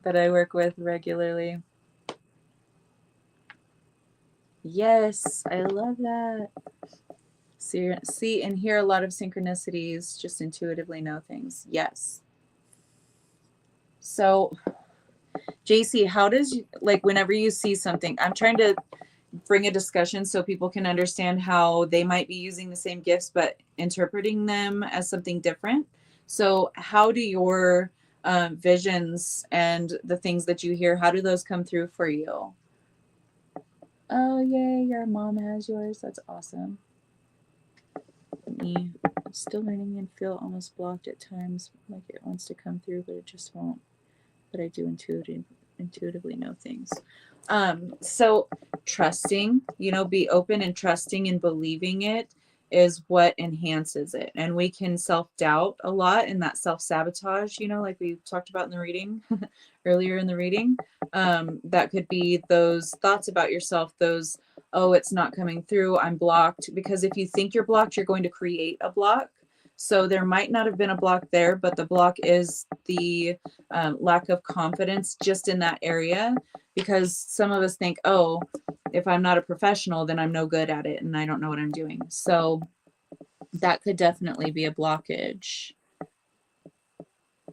that I work with regularly. Yes, I love that. See and hear a lot of synchronicities, just intuitively know things. Yes. So, JC, how does, like, whenever you see something, I'm trying to bring a discussion so people can understand how they might be using the same gifts but interpreting them as something different. So how do your visions and the things that you hear, how do those come through for you? Oh yay, your mom has yours. That's awesome. Me, I'm still learning and feel almost blocked at times, like it wants to come through but it just won't. But I do intuitively know things. So trusting, you know, be open and trusting and believing it is what enhances it. And we can self-doubt a lot, and that self-sabotage, you know, like we talked about in the reading earlier in the reading. That could be those thoughts about yourself, those, oh, it's not coming through, I'm blocked. Because if you think you're blocked, you're going to create a block. So there might not have been a block there, but the block is the lack of confidence just in that area, because some of us think, oh, if I'm not a professional, then I'm no good at it and I don't know what I'm doing. So that could definitely be a blockage.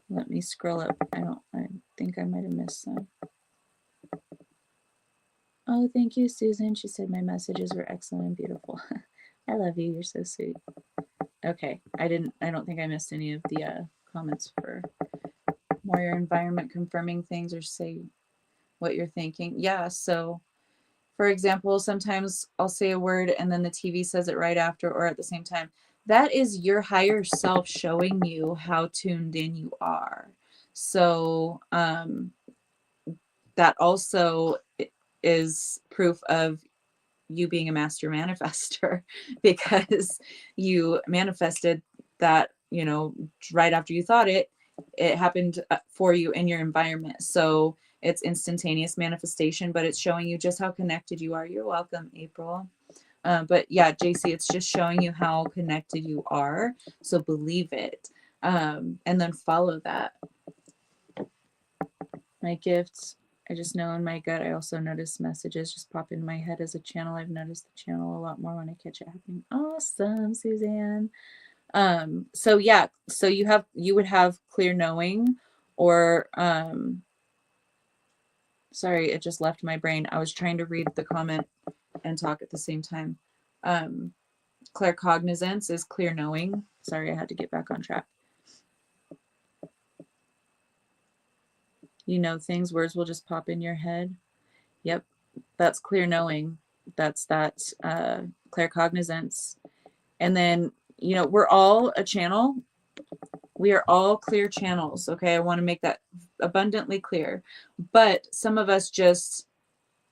Let me scroll up. I think I might have missed some. Oh, thank you, Susan. She said my messages were excellent and beautiful. I love you. You're so sweet. Okay. I don't think I missed any of the comments for more your environment confirming things or say what you're thinking. Yeah. So for example, sometimes I'll say a word and then the TV says it right after or at the same time. That is your higher self showing you how tuned in you are. So that also is proof of you being a master manifester, because you manifested that, you know, right after you thought it, it happened for you in your environment. So it's instantaneous manifestation, but it's showing you just how connected you are. You're welcome, April. But yeah, JC, it's just showing you how connected you are. So believe it. And then follow that. My gifts, I just know in my gut. I also notice messages just pop in my head as a channel. I've noticed the channel a lot more when I catch it happening. Awesome, Suzanne. So yeah, so you would have clear knowing, or sorry, it just left my brain. I was trying to read the comment and talk at the same time. Claircognizance is clear knowing. Sorry, I had to get back on track. You know things, words will just pop in your head. Yep, that's clear knowing. That's that claircognizance. And then, you know, we're all a channel. We are all clear channels. Okay, I want to make that abundantly clear. But some of us just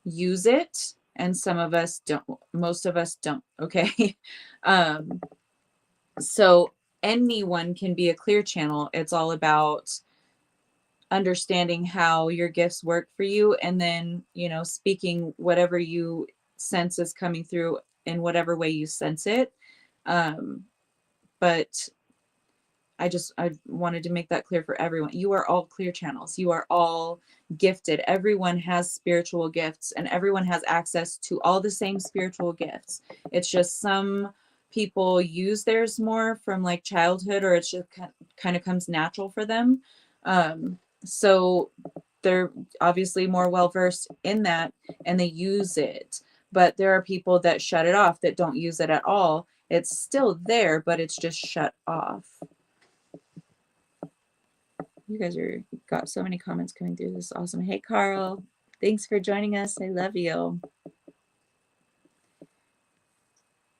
use it and some of us don't. Most of us don't. Okay. So anyone can be a clear channel. It's all about understanding how your gifts work for you, and then, you know, speaking whatever you sense is coming through in whatever way you sense it. But I wanted to make that clear for everyone. You are all clear channels. You are all gifted. Everyone has spiritual gifts and everyone has access to all the same spiritual gifts. It's just some people use theirs more from like childhood, or it's just kind of comes natural for them. So they're obviously more well-versed in that and they use it. But there are people that shut it off, that don't use it at all. It's still there, but it's just shut off. You guys got so many comments coming through. This is awesome. Hey, Carl. Thanks for joining us. I love you.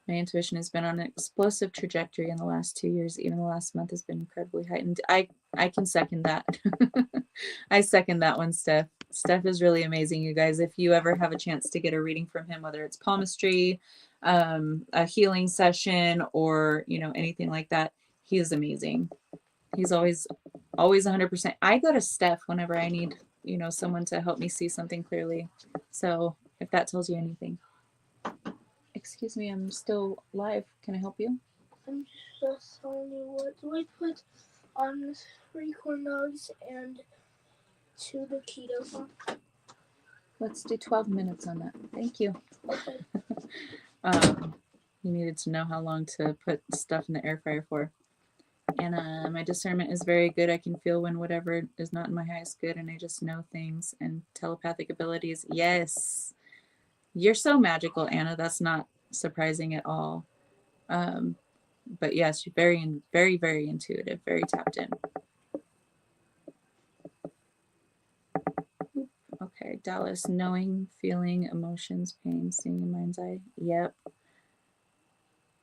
My intuition has been on an explosive trajectory in the last 2 years. Even the last month has been incredibly heightened. I can second that. I second that one, Steph. Steph is really amazing, you guys. If you ever have a chance to get a reading from him, whether it's palmistry, a healing session, or, you know, anything like that, he is amazing. He's always 100%. I go to Steph whenever I need, you know, someone to help me see something clearly. So if that tells you anything. Excuse me, I'm still live. Can I help you? I'm just telling you, what do I put on this 3 corn dogs and 2 the keto sauce? Let's do 12 minutes on that. Thank you. Okay. You needed to know how long to put stuff in the air fryer for. And my discernment is very good. I can feel when whatever is not in my highest good, and I just know things. And telepathic abilities. Yes. You're so magical, Anna. That's not surprising at all. But yes, you're very, very, very intuitive, very tapped in. Okay, Dallas, knowing, feeling, emotions, pain, seeing in mind's eye. Yep.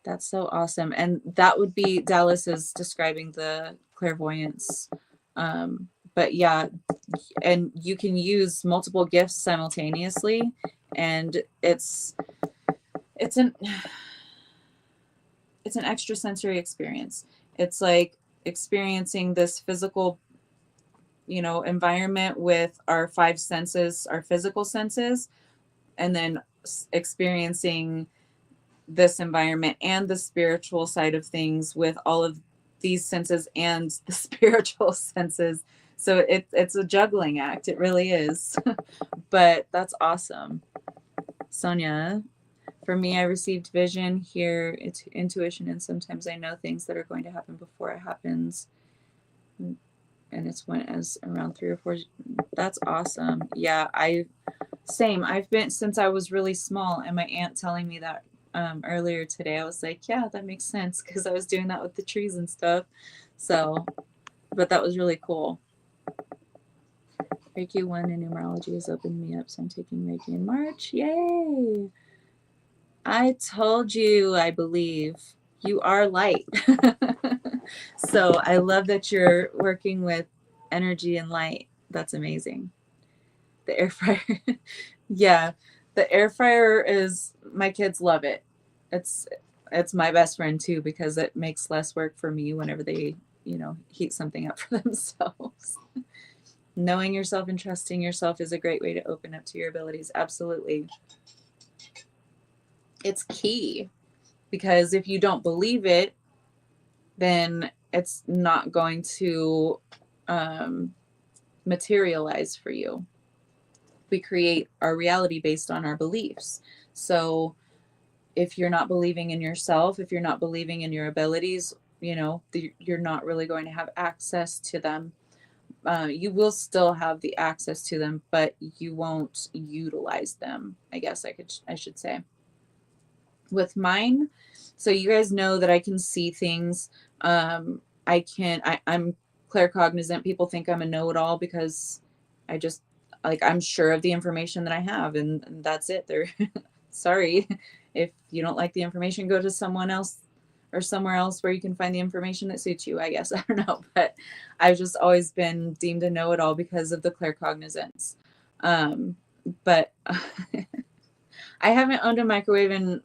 That's so awesome. And that would be, Dallas is describing the clairvoyance. But yeah, and you can use multiple gifts simultaneously, and it's an extrasensory experience. It's like experiencing this physical, you know, environment with our 5 senses, our physical senses, and then experiencing this environment and the spiritual side of things with all of these senses and the spiritual senses. So it's a juggling act. It really is. But that's awesome. Sonia, for me, I received vision, hear, it's intuition, and sometimes I know things that are going to happen before it happens. And it's when as around 3 or 4. That's awesome. Yeah, I've been since I was really small, and my aunt telling me that earlier today, I was like, yeah, that makes sense, because I was doing that with the trees and stuff. So, but that was really cool. Reiki 1 in numerology has opened me up, so I'm taking Reiki in March. Yay! I told you, I believe. You are light. So I love that you're working with energy and light. That's amazing. The air fryer. Yeah. The air fryer is, my kids love it. It's my best friend too, because it makes less work for me whenever they heat something up for themselves. Knowing yourself and trusting yourself is a great way to open up to your abilities. Absolutely. It's key, because if you don't believe it, then it's not going to materialize for you. We create our reality based on our beliefs. So if you're not believing in yourself, if you're not believing in your abilities, you're not really going to have access to them. You will still have the access to them, but you won't utilize them, I guess I should say. With mine, so you guys know that I can see things. I'm claircognizant. People think I'm a know-it-all because I just, like, I'm sure of the information that I have, and that's it. They're sorry. If you don't like the information, go to someone else or somewhere else where you can find the information that suits you, I guess. I don't know, but I've just always been deemed a know-it-all because of the claircognizance. But I haven't owned a microwave in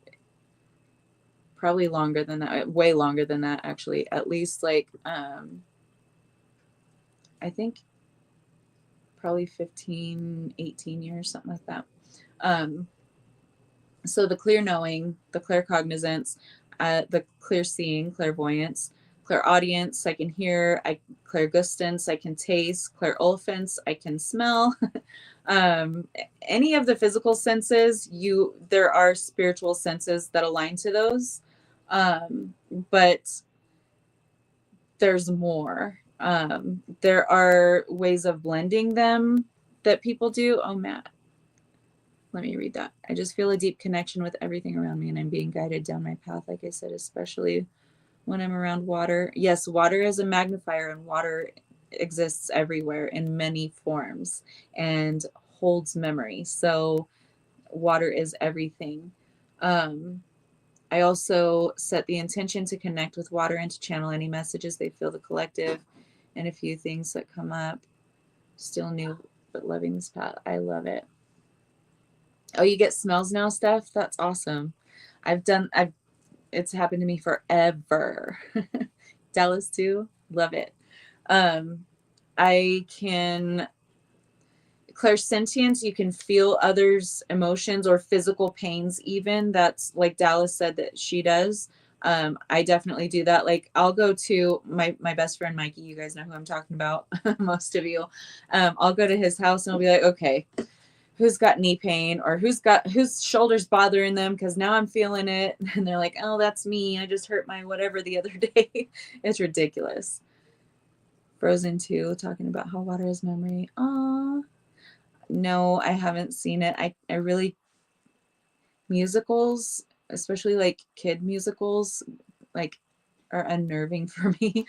probably longer than that, way longer than that, actually. At least, like, I think probably 15, 18 years, something like that. So the clear knowing, the claircognizance, the clear seeing, clairvoyance, clairaudience, I can hear, clairgustance, I can taste, clairolfance, I can smell. um, any of the physical senses, there are spiritual senses that align to those. But there's more. There are ways of blending them that people do. Oh, Matt, let me read that. I just feel a deep connection with everything around me, and I'm being guided down my path, like I said, especially when I'm around water. Yes, water is a magnifier, and water exists everywhere in many forms and holds memory. So water is everything. I also set the intention to connect with water and to channel any messages they feel the collective, and a few things that come up. Still new, but loving this path. I love it. Oh, you get smells now, Steph? That's awesome. It's happened to me forever. Dallas too. Love it. I can clairsentience, you can feel others' emotions or physical pains, even. That's like Dallas said that she does. I definitely do that. Like, I'll go to my best friend Mikey, you guys know who I'm talking about, most of you. I'll go to his house and I'll be like, okay, who's got knee pain, or whose shoulders bothering them, because now I'm feeling it. And they're like, oh, that's me, I just hurt my whatever the other day. It's ridiculous. Frozen 2, talking about how water is memory. Aw. No, I haven't seen it. I really, musicals, especially like kid musicals, like, are unnerving for me.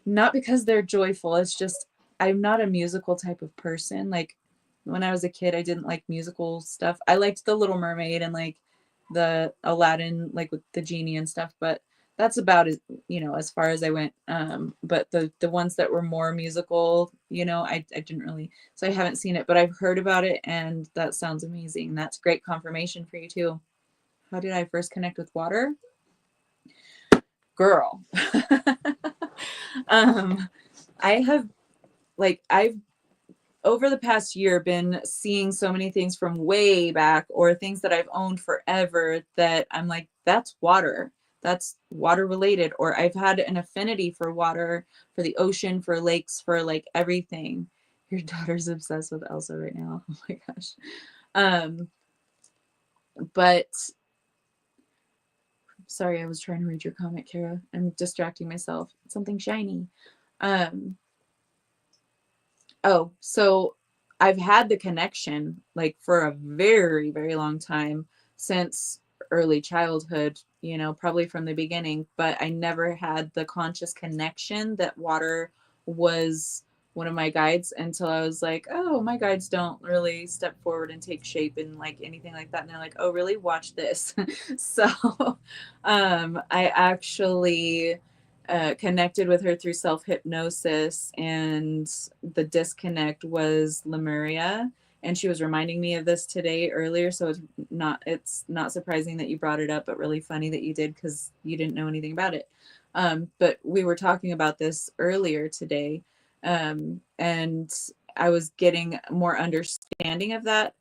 Not because they're joyful. It's just I'm not a musical type of person. Like, when I was a kid, I didn't like musical stuff. I liked The Little Mermaid and like the Aladdin, like with the genie and stuff, but that's about as far as I went. But the ones that were more musical, I didn't really, so I haven't seen it, but I've heard about it, and that sounds amazing. That's great confirmation for you too. How did I first connect with water? Girl. um, I have, I've over the past year been seeing so many things from way back, or things that I've owned forever, that I'm like, that's water. That's water related. Or I've had an affinity for water, for the ocean, for lakes, for like everything. Your daughter's obsessed with Elsa right now. Oh my gosh. But sorry, I was trying to read your comment, Kara. I'm distracting myself. Something shiny. Oh, so I've had the connection like for a very, very long time, since early childhood, probably from the beginning, but I never had the conscious connection that water was one of my guides, until I was like, oh, my guides don't really step forward and take shape and like anything like that. And they're like, oh, really? Watch this. So I actually connected with her through self-hypnosis, and the disconnect was Lemuria, and she was reminding me of this today earlier, so it's not surprising that you brought it up, but really funny that you did, because you didn't know anything about it. But we were talking about this earlier today, and I was getting more understanding of that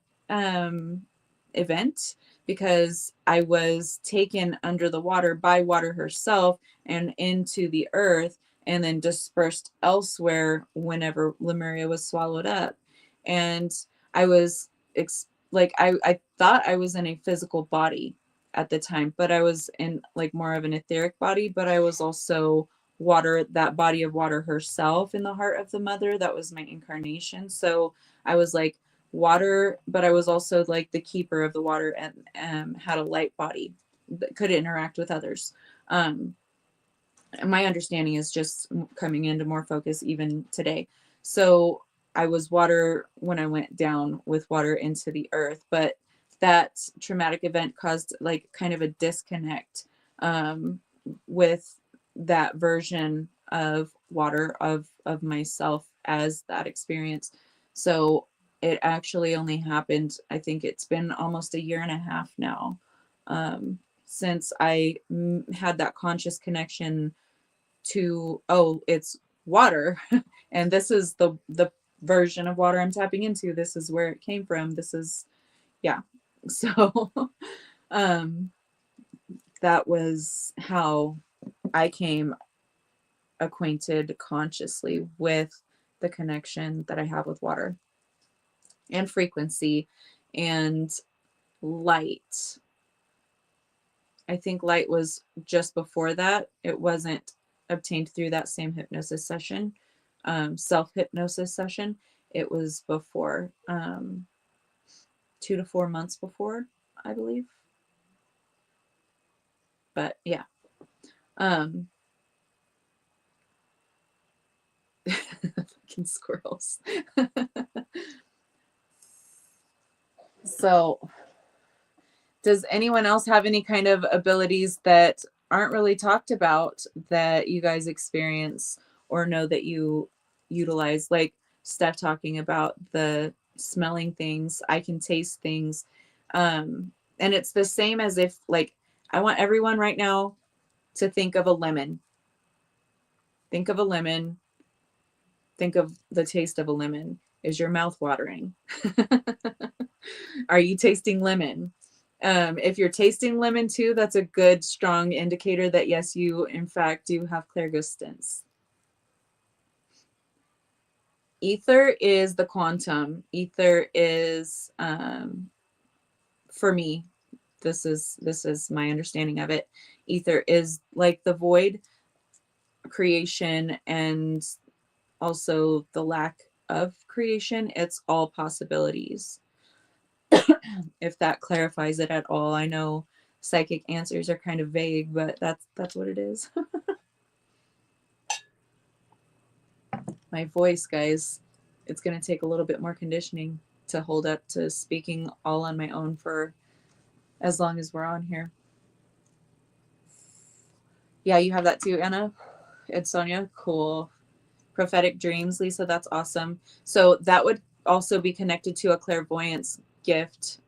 event because I was taken under the water by water herself and into the earth and then dispersed elsewhere whenever Lemuria was swallowed up. And I was I thought I was in a physical body at the time, but I was in like more of an etheric body, but I was also water, that body of water herself in the heart of the mother. That was my incarnation. So I was like water, but I was also like the keeper of the water and had a light body that could interact with others. Um, my understanding is just coming into more focus even today. So I was water when I went down with water into the earth, but that traumatic event caused like kind of a disconnect um, with that version of water of myself as that experience. So it actually only happened, I think it's been almost a year and a half now, since I had that conscious connection to, oh, it's water and this is the version of water I'm tapping into, this is where it came from, this is, yeah. So um that was how I came acquainted consciously with the connection that I have with water and frequency and light. I think light was just before that. It wasn't obtained through that same hypnosis session, self hypnosis session. It was before, 2 to 4 months before, I believe. But yeah, um, fucking squirrels. So does anyone else have any kind of abilities that aren't really talked about that you guys experience or know that you utilize? Like Steph talking about the smelling things, I can taste things. And it's the same as if, like, I want everyone right now to think of a lemon. Think of a lemon. Think of the taste of a lemon. Is your mouth watering? Are you tasting lemon? If you're tasting lemon too, that's a good, strong indicator that yes, you in fact do have clairgustance. Ether is the quantum. Ether is, for me, this is my understanding of it. Ether is like the void, creation, and also the lack of creation. It's all possibilities. If that clarifies it at all. I know psychic answers are kind of vague, but that's what it is. My voice, guys, it's going to take a little bit more conditioning to hold up to speaking all on my own for as long as we're on here. Yeah, you have that too, Anna and Sonia. Cool. Prophetic dreams, Lisa, that's awesome. So that would also be connected to a clairvoyance gift.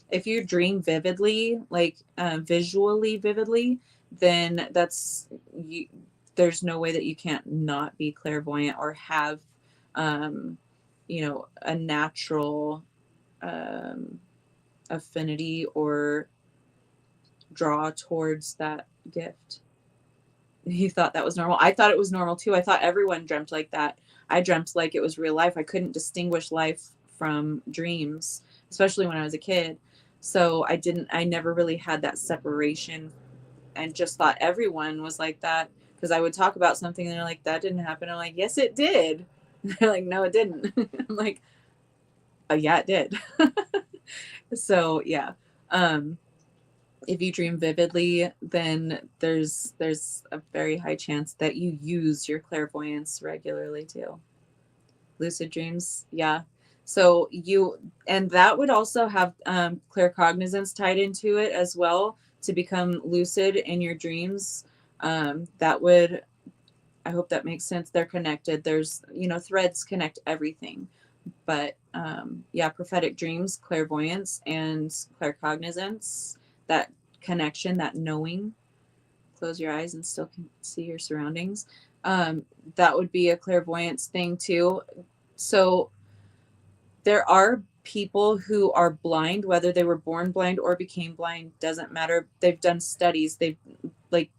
If you dream vividly, like visually vividly, then that's you, there's no way that you can't not be clairvoyant or have um, a natural um, affinity or draw towards that gift. He thought that was normal. I thought it was normal too. I thought everyone dreamt like that. I dreamt like it was real life. I couldn't distinguish life from dreams, especially when I was a kid. So I never really had that separation and just thought everyone was like that because I would talk about something and they're like, that didn't happen. I'm like, yes, it did. And they're like, no, it didn't. I'm like, oh, yeah, it did. So yeah. Um, if you dream vividly, then there's a very high chance that you use your clairvoyance regularly too. Lucid dreams, yeah. So you, and that would also have claircognizance tied into it as well to become lucid in your dreams. That would, I hope that makes sense. They're connected. There's, threads connect everything. But yeah, prophetic dreams, clairvoyance, and claircognizance, that connection, that knowing, close your eyes and still can see your surroundings. That would be a clairvoyance thing too. So there are people who are blind, whether they were born blind or became blind, doesn't matter. They've done studies. They've like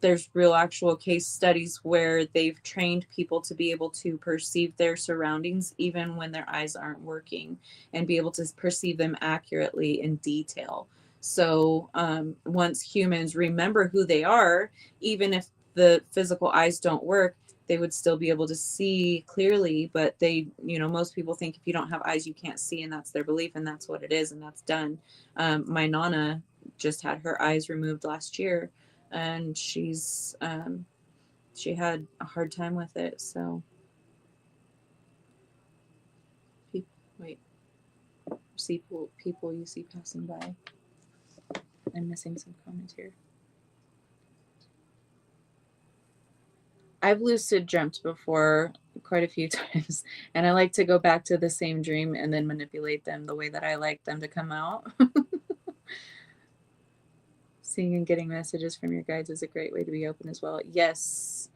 there's real actual case studies where they've trained people to be able to perceive their surroundings even when their eyes aren't working and be able to perceive them accurately in detail. So once humans remember who they are, even if the physical eyes don't work, they would still be able to see clearly. But they, most people think if you don't have eyes, you can't see, and that's their belief, and that's what it is, and that's done. My nana just had her eyes removed last year, and she had a hard time with it. So wait, see people you see passing by. I'm missing some comments here. I've lucid dreamt before quite a few times, and I like to go back to the same dream and then manipulate them the way that I like them to come out. Seeing and getting messages from your guides is a great way to be open as well. Yes.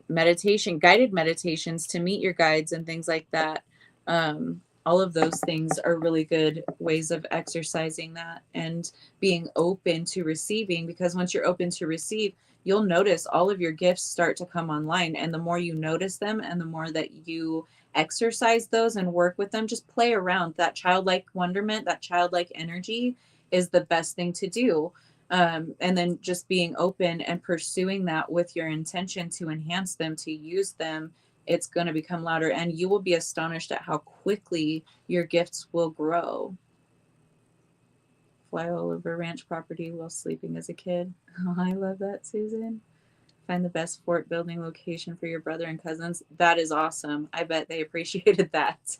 Meditation, guided meditations to meet your guides and things like that. All of those things are really good ways of exercising that and being open to receiving, because once you're open to receive, you'll notice all of your gifts start to come online. And the more you notice them and the more that you exercise those and work with them, just play around. That childlike wonderment, that childlike energy is the best thing to do. And then just being open and pursuing that with your intention to enhance them, to use them, it's going to become louder, and you will be astonished at how quickly your gifts will grow. Fly all over ranch property while sleeping as a kid. Oh, I love that, Susan. Find the best fort building location for your brother and cousins. That is awesome. I bet they appreciated that.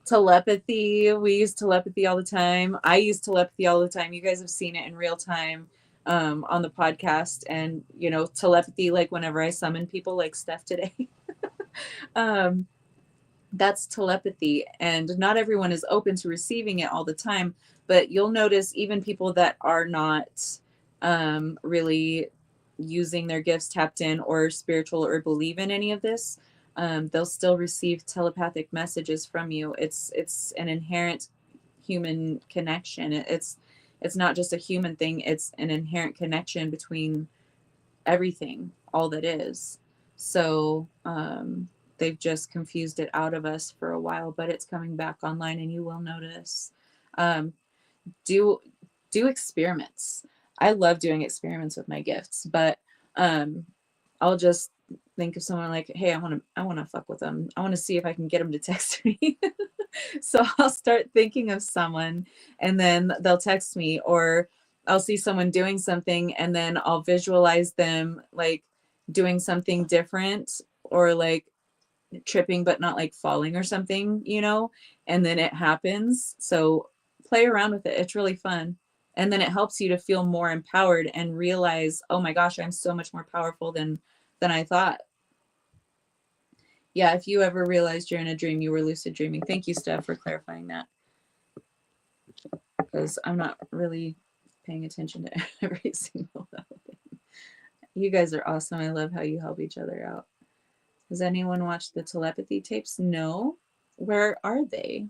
Telepathy. We use telepathy all the time. I use telepathy all the time. You guys have seen it in real time on the podcast. And, telepathy, like whenever I summon people like Steph today, um, that's telepathy. And not everyone is open to receiving it all the time. But you'll notice even people that are not really using their gifts, tapped in, or spiritual, or believe in any of this, they'll still receive telepathic messages from you. It's an inherent human connection. It's not just a human thing. It's an inherent connection between everything, all that is. So they've just confused it out of us for a while, but it's coming back online, and you will notice. Um, do do experiments. I love doing experiments with my gifts, but I'll just think of someone like, hey, I want to fuck with them. I want to see if I can get them to text me. So I'll start thinking of someone, and then they'll text me, or I'll see someone doing something and then I'll visualize them like doing something different, or like tripping but not like falling or something, and then it happens. So play around with it. It's really fun. And then it helps you to feel more empowered and realize, oh my gosh, I'm so much more powerful than I thought. Yeah, if you ever realized you're in a dream, you were lucid dreaming. Thank you, Steph, for clarifying that, because I'm not really paying attention to every single thing. You guys are awesome. I love how you help each other out. Has anyone watched the telepathy tapes? No. Where are they?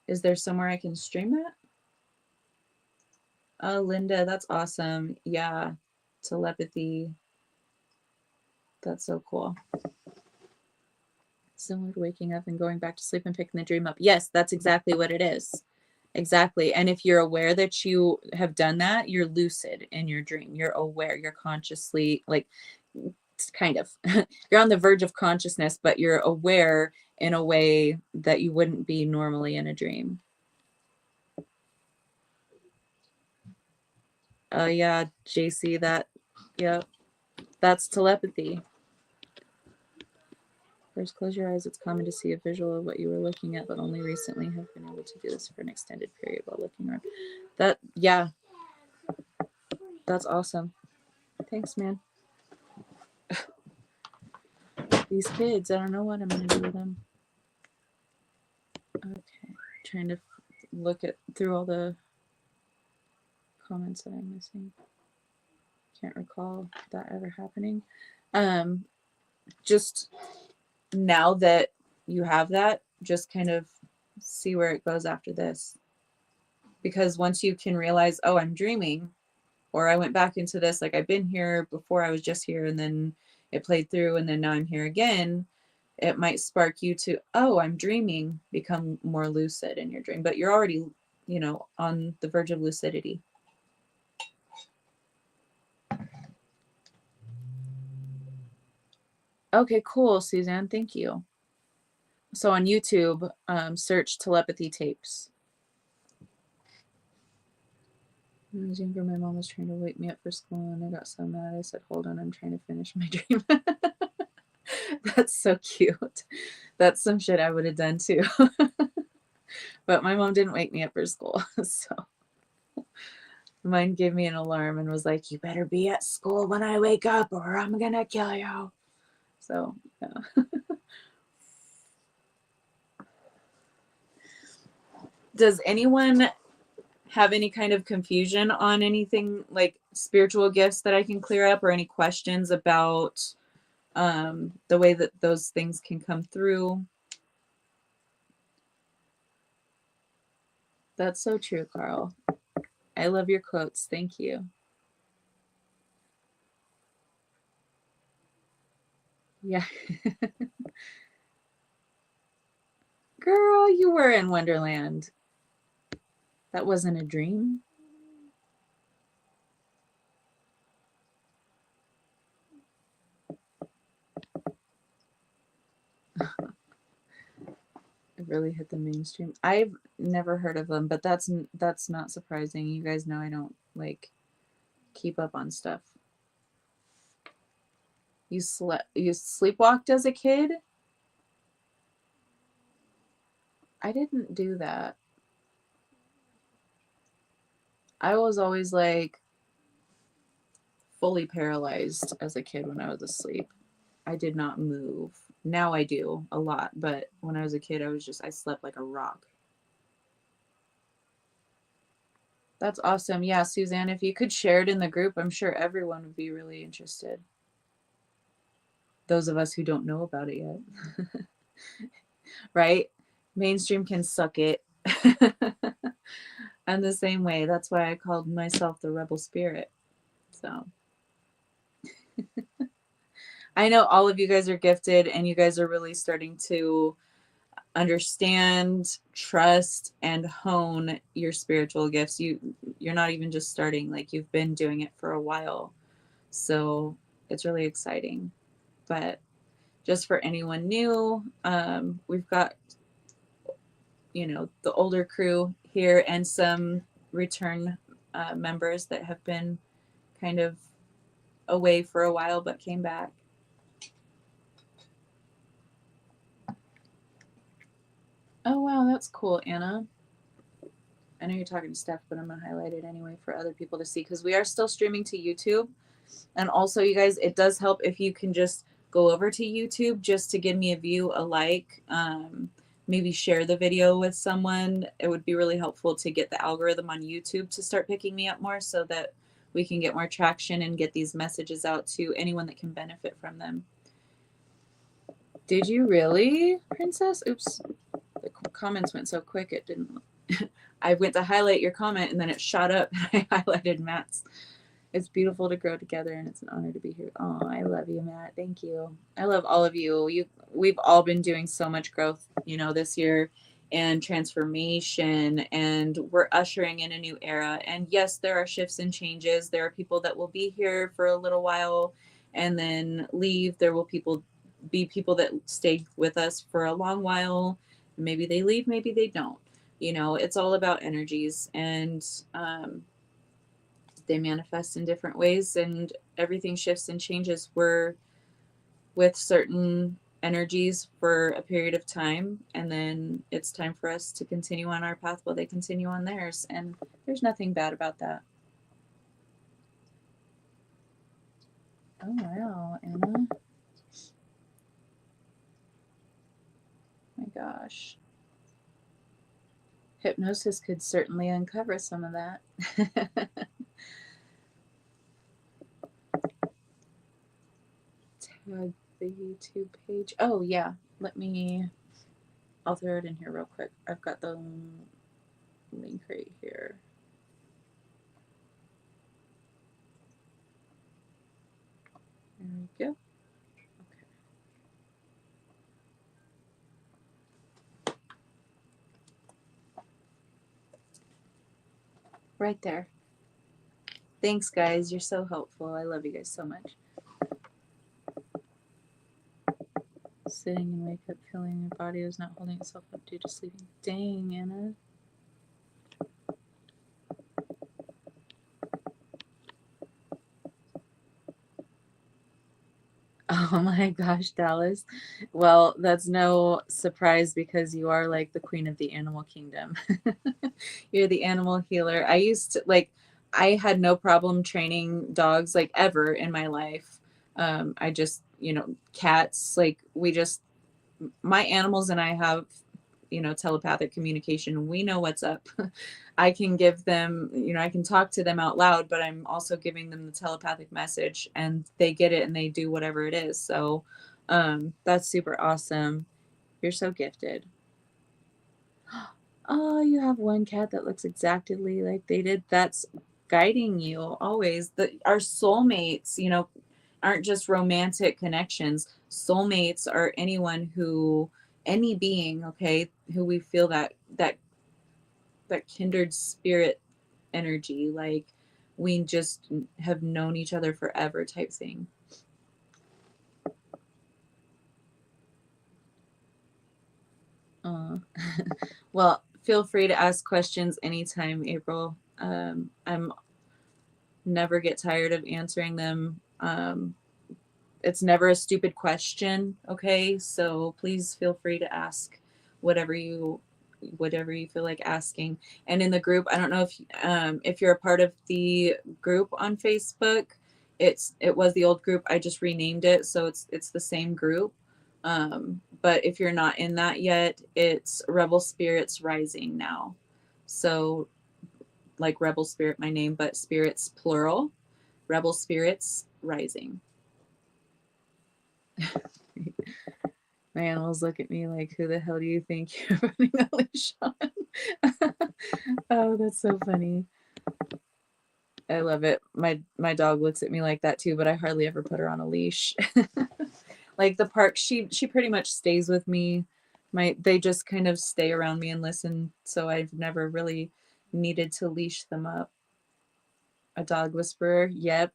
Is there somewhere I can stream that? Oh, Linda, that's awesome. Yeah, telepathy. That's so cool. Similar to waking up and going back to sleep and picking the dream up. Yes, that's exactly what it is. Exactly. And if you're aware that you have done that, you're lucid in your dream. You're aware. You're consciously, like, kind of, you're on the verge of consciousness, but you're aware in a way that you wouldn't be normally in a dream. Oh, yeah, JC, that's telepathy. First, close your eyes. It's common to see a visual of what you were looking at, but only recently have been able to do this for an extended period while looking around. That's awesome. Thanks, man. These kids, I don't know what I'm going to do with them. Okay, trying to look through all the comments that I'm missing. Can't recall that ever happening. Just now that you have that, just kind of see where it goes after this. Because once you can realize, oh, I'm dreaming, or I went back into this, like I've been here before, I was just here and then it played through and then now I'm here again, it might spark you to, oh, I'm dreaming, become more lucid in your dream, but you're already, you know, on the verge of lucidity. Okay, cool, Suzanne, thank you. So on YouTube, search telepathy tapes. When I was younger, my mom was trying to wake me up for school and I got so mad. I said, hold on, I'm trying to finish my dream. That's so cute. That's some shit I would have done too. But my mom didn't wake me up for school. So mine gave me an alarm and was like, you better be at school when I wake up or I'm going to kill you. So, yeah. Does anyone have any kind of confusion on anything like spiritual gifts that I can clear up, or any questions about the way that those things can come through? That's so true, Carl. I love your quotes. Thank you. Yeah. Girl, you were in Wonderland. That wasn't a dream. It really hit the mainstream. I've never heard of them, but that's not surprising. You guys know I don't like keep up on stuff. You sleepwalked as a kid? I didn't do that. I was always like fully paralyzed as a kid when I was asleep. I did not move. Now I do a lot, but when I was a kid, I slept like a rock. That's awesome. Yeah, Suzanne, if you could share it in the group, I'm sure everyone would be really interested. Those of us who don't know about it yet. Right? Mainstream can suck it. I'm the same way. That's why I called myself the rebel spirit. So I know all of you guys are gifted and you guys are really starting to understand, trust, and hone your spiritual gifts. You're not even just starting, like you've been doing it for a while. So it's really exciting. But just for anyone new, we've got, you know, the older crew here and some return members that have been kind of away for a while but came back. Oh, wow, that's cool, Anna. I know you're talking to Steph, but I'm going to highlight it anyway for other people to see because we are still streaming to YouTube. And also, you guys, it does help if you can just go over to YouTube just to give me a view, a like, maybe share the video with someone. It would be really helpful to get the algorithm on YouTube to start picking me up more so that we can get more traction and get these messages out to anyone that can benefit from them. Did you really, Princess? Oops. The comments went so quick it didn't. I went to highlight your comment and then it shot up and I highlighted Matt's. It's beautiful to grow together and it's an honor to be here. Oh, I love you, Matt. Thank you. I love all of you. We've all been doing so much growth, you know, this year and transformation, and we're ushering in a new era. And yes, there are shifts and changes. There are people that will be here for a little while and then leave. There will be people that stay with us for a long while. Maybe they leave, maybe they don't. You know, it's all about energies, and they manifest in different ways, and everything shifts and changes. We're with certain energies for a period of time, and then it's time for us to continue on our path while they continue on theirs, and there's nothing bad about that. Oh wow, Anna. My gosh. Hypnosis could certainly uncover some of that. tag the YouTube page. Oh yeah, let me. I'll throw it in here real quick. I've got the link right here. There we go. Right there. Thanks, guys. You're so helpful. I love you guys so much. Sitting and wake up feeling your body is not holding itself up due to sleeping. Dang, Anna. Oh my gosh, Dallas. Well, that's no surprise because you are like the queen of the animal kingdom. You're the animal healer. I used to like, I had no problem training dogs like ever in my life. I just, cats, like we just, my animals and I have, telepathic communication. We know what's up. I can give them, I can talk to them out loud, but I'm also giving them the telepathic message and they get it and they do whatever it is. So that's super awesome. You're so gifted. Oh, you have one cat that looks exactly like they did. That's guiding you always. Our soulmates, aren't just romantic connections. Soulmates are anyone who, any being, okay, who we feel that kindred spirit energy, like we just have known each other forever type thing. uh, well, feel free to ask questions anytime, April. I'm never get tired of answering them. It's never a stupid question, okay? So please feel free to ask whatever you whatever you feel like asking. And in the group, I don't know if you're a part of the group on Facebook. It was the old group. I just renamed it, so it's the same group. But if you're not in that yet, it's Rebel Spirits Rising now. So like Rebel Spirit, my name, but spirits plural. Rebel Spirits Rising. My animals look at me like, who the hell do you think you're putting a leash on? Oh, that's so funny. I love it. My dog looks at me like that too, but I hardly ever put her on a leash. Like the park, she pretty much stays with me. They just kind of stay around me and listen, so I've never really needed to leash them up. A dog whisperer, yep.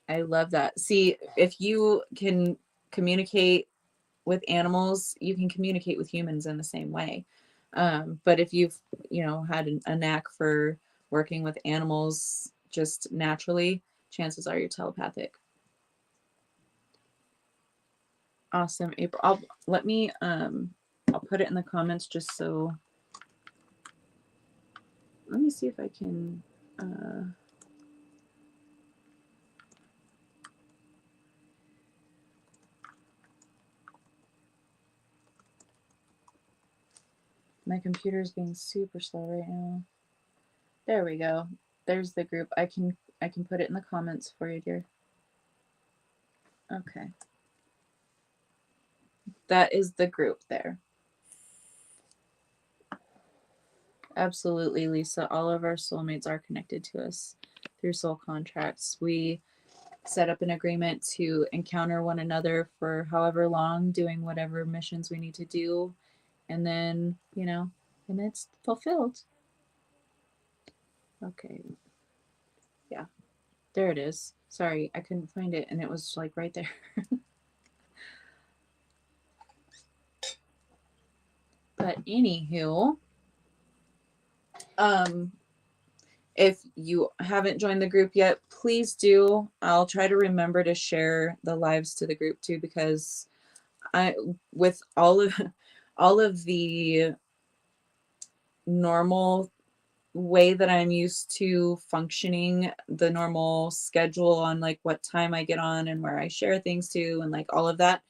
I love that. See, if you can communicate with animals, you can communicate with humans in the same way. But if you've, had a knack for working with animals just naturally, chances are you're telepathic. Awesome, April. I'll put it in the comments just so. Let me see if I can. My computer is being super slow right now. There we go. There's the group. I can put it in the comments for you, dear. Okay. That is the group there. Absolutely, Lisa. All of our soulmates are connected to us through soul contracts. We set up an agreement to encounter one another for however long, doing whatever missions we need to do, and then, and it's fulfilled. Okay. Yeah. There it is. Sorry, I couldn't find it and it was like right there. But anywho, um if you haven't joined the group yet, please do. I'll try to remember to share the lives to the group too, because I with all of the normal way that I'm used to functioning, the normal schedule on like what time I get on and where I share things to and like all of that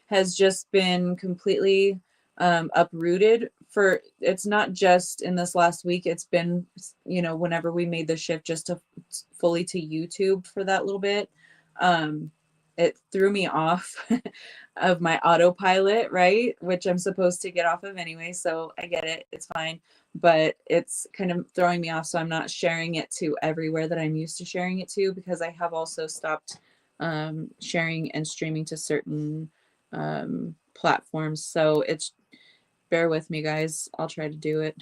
has just been completely uprooted. For it's not just in this last week, it's been whenever we made the shift just to fully to YouTube for that little bit. it threw me off of my autopilot, right? Which I'm supposed to get off of anyway. So I get it. It's fine. But it's kind of throwing me off. So I'm not sharing it to everywhere that I'm used to sharing it to, because I have also stopped sharing and streaming to certain platforms. So it's, bear with me, guys. I'll try to do it.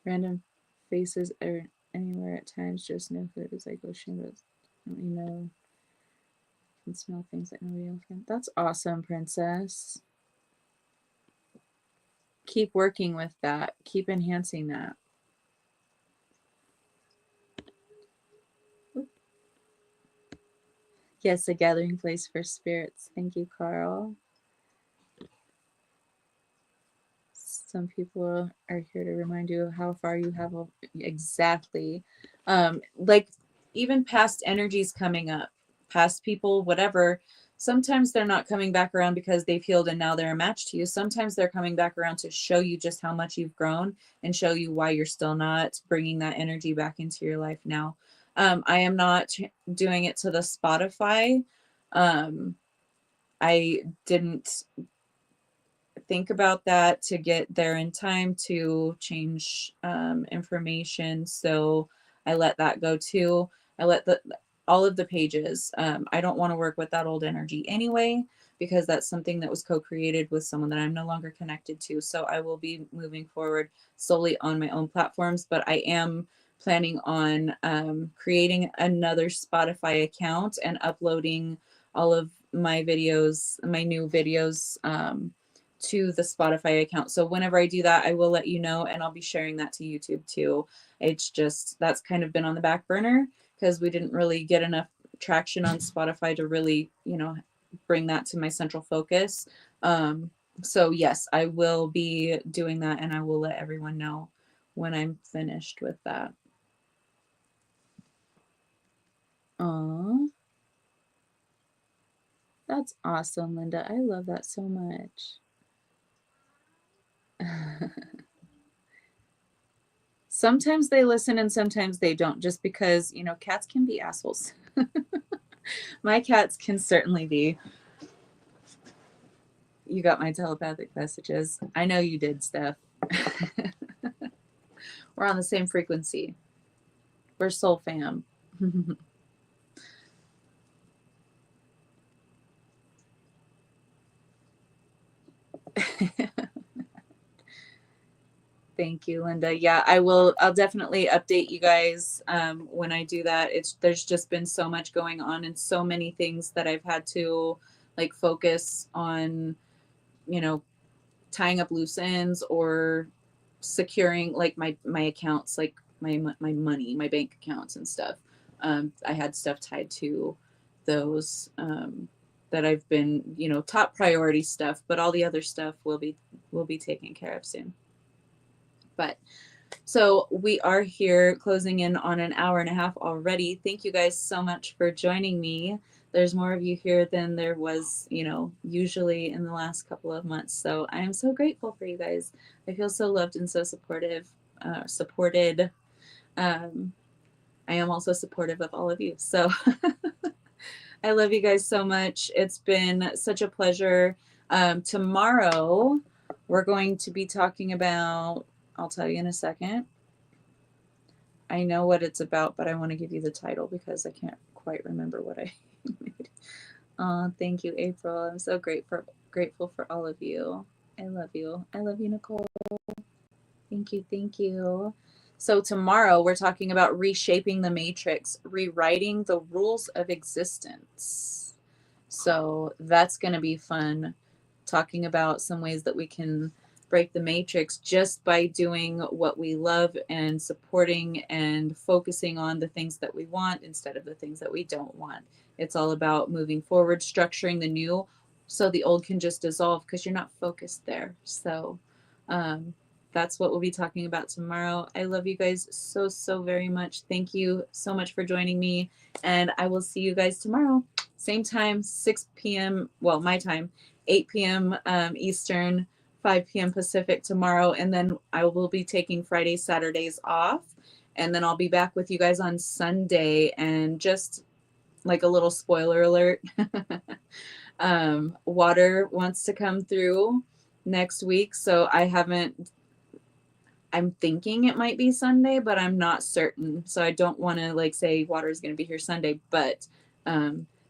Random faces are anywhere at times. Just no food is like ocean, but don't you know? Can smell things that nobody else can. That's awesome, Princess. Keep working with that. Keep enhancing that. Yes, a gathering place for spirits. Thank you, Carl. Some people are here to remind you of how far you have. Exactly. Like even past energies coming up, past people, whatever. Sometimes they're not coming back around because they've healed and now they're a match to you. Sometimes they're coming back around to show you just how much you've grown and show you why you're still not bringing that energy back into your life now. I am not doing it to the Spotify. I didn't think about that to get there in time to change information. So I let that go too. I let all of the pages. I don't want to work with that old energy anyway, because that's something that was co-created with someone that I'm no longer connected to. So I will be moving forward solely on my own platforms, but I am planning on creating another Spotify account and uploading all of my videos, my new videos, to the Spotify account. So whenever I do that, I will let you know, and I'll be sharing that to YouTube too. It's just, that's kind of been on the back burner because we didn't really get enough traction on Spotify to really, bring that to my central focus. So yes, I will be doing that, and I will let everyone know when I'm finished with that. Aw, that's awesome, Linda. I love that so much. Sometimes they listen and sometimes they don't, just because, cats can be assholes. My cats can certainly be. You got my telepathic messages. I know you did, Steph. We're on the same frequency. We're soul fam. Thank you, Linda. Yeah, I'll definitely update you guys when I do that. There's just been so much going on and so many things that I've had to like focus on, tying up loose ends or securing like my accounts, like my money, my bank accounts and stuff. I had stuff tied to those that I've been, top priority stuff, but all the other stuff will be taken care of soon. But so we are here closing in on an hour and a half already. Thank you guys so much for joining me. There's more of you here than there was, usually in the last couple of months. So I am so grateful for you guys. I feel so loved and so supported. I am also supportive of all of you. So I love you guys so much. It's been such a pleasure. Tomorrow, we're going to be talking about, I'll tell you in a second. I know what it's about, but I want to give you the title because I can't quite remember what I made. Oh, thank you, April. I'm so grateful for all of you. I love you. I love you, Nicole. Thank you. Thank you. So tomorrow we're talking about reshaping the matrix, rewriting the rules of existence. So that's going to be fun, talking about some ways that we can break the matrix just by doing what we love and supporting and focusing on the things that we want instead of the things that we don't want. It's all about moving forward, structuring the new so the old can just dissolve because you're not focused there. So that's what we'll be talking about tomorrow. I love you guys so, so very much. Thank you so much for joining me. And I will see you guys tomorrow. Same time, 6 p.m. Well, my time, 8 p.m. Eastern, 5 p.m. Pacific tomorrow. And then I will be taking Fridays, Saturdays off. And then I'll be back with you guys on Sunday and just like a little spoiler alert. Water wants to come through next week, so I'm thinking it might be Sunday, but I'm not certain. So I don't want to like say water is going to be here Sunday, but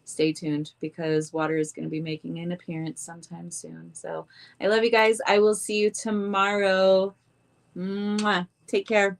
stay tuned because water is going to be making an appearance sometime soon. So I love you guys. I will see you tomorrow. Mwah. Take care.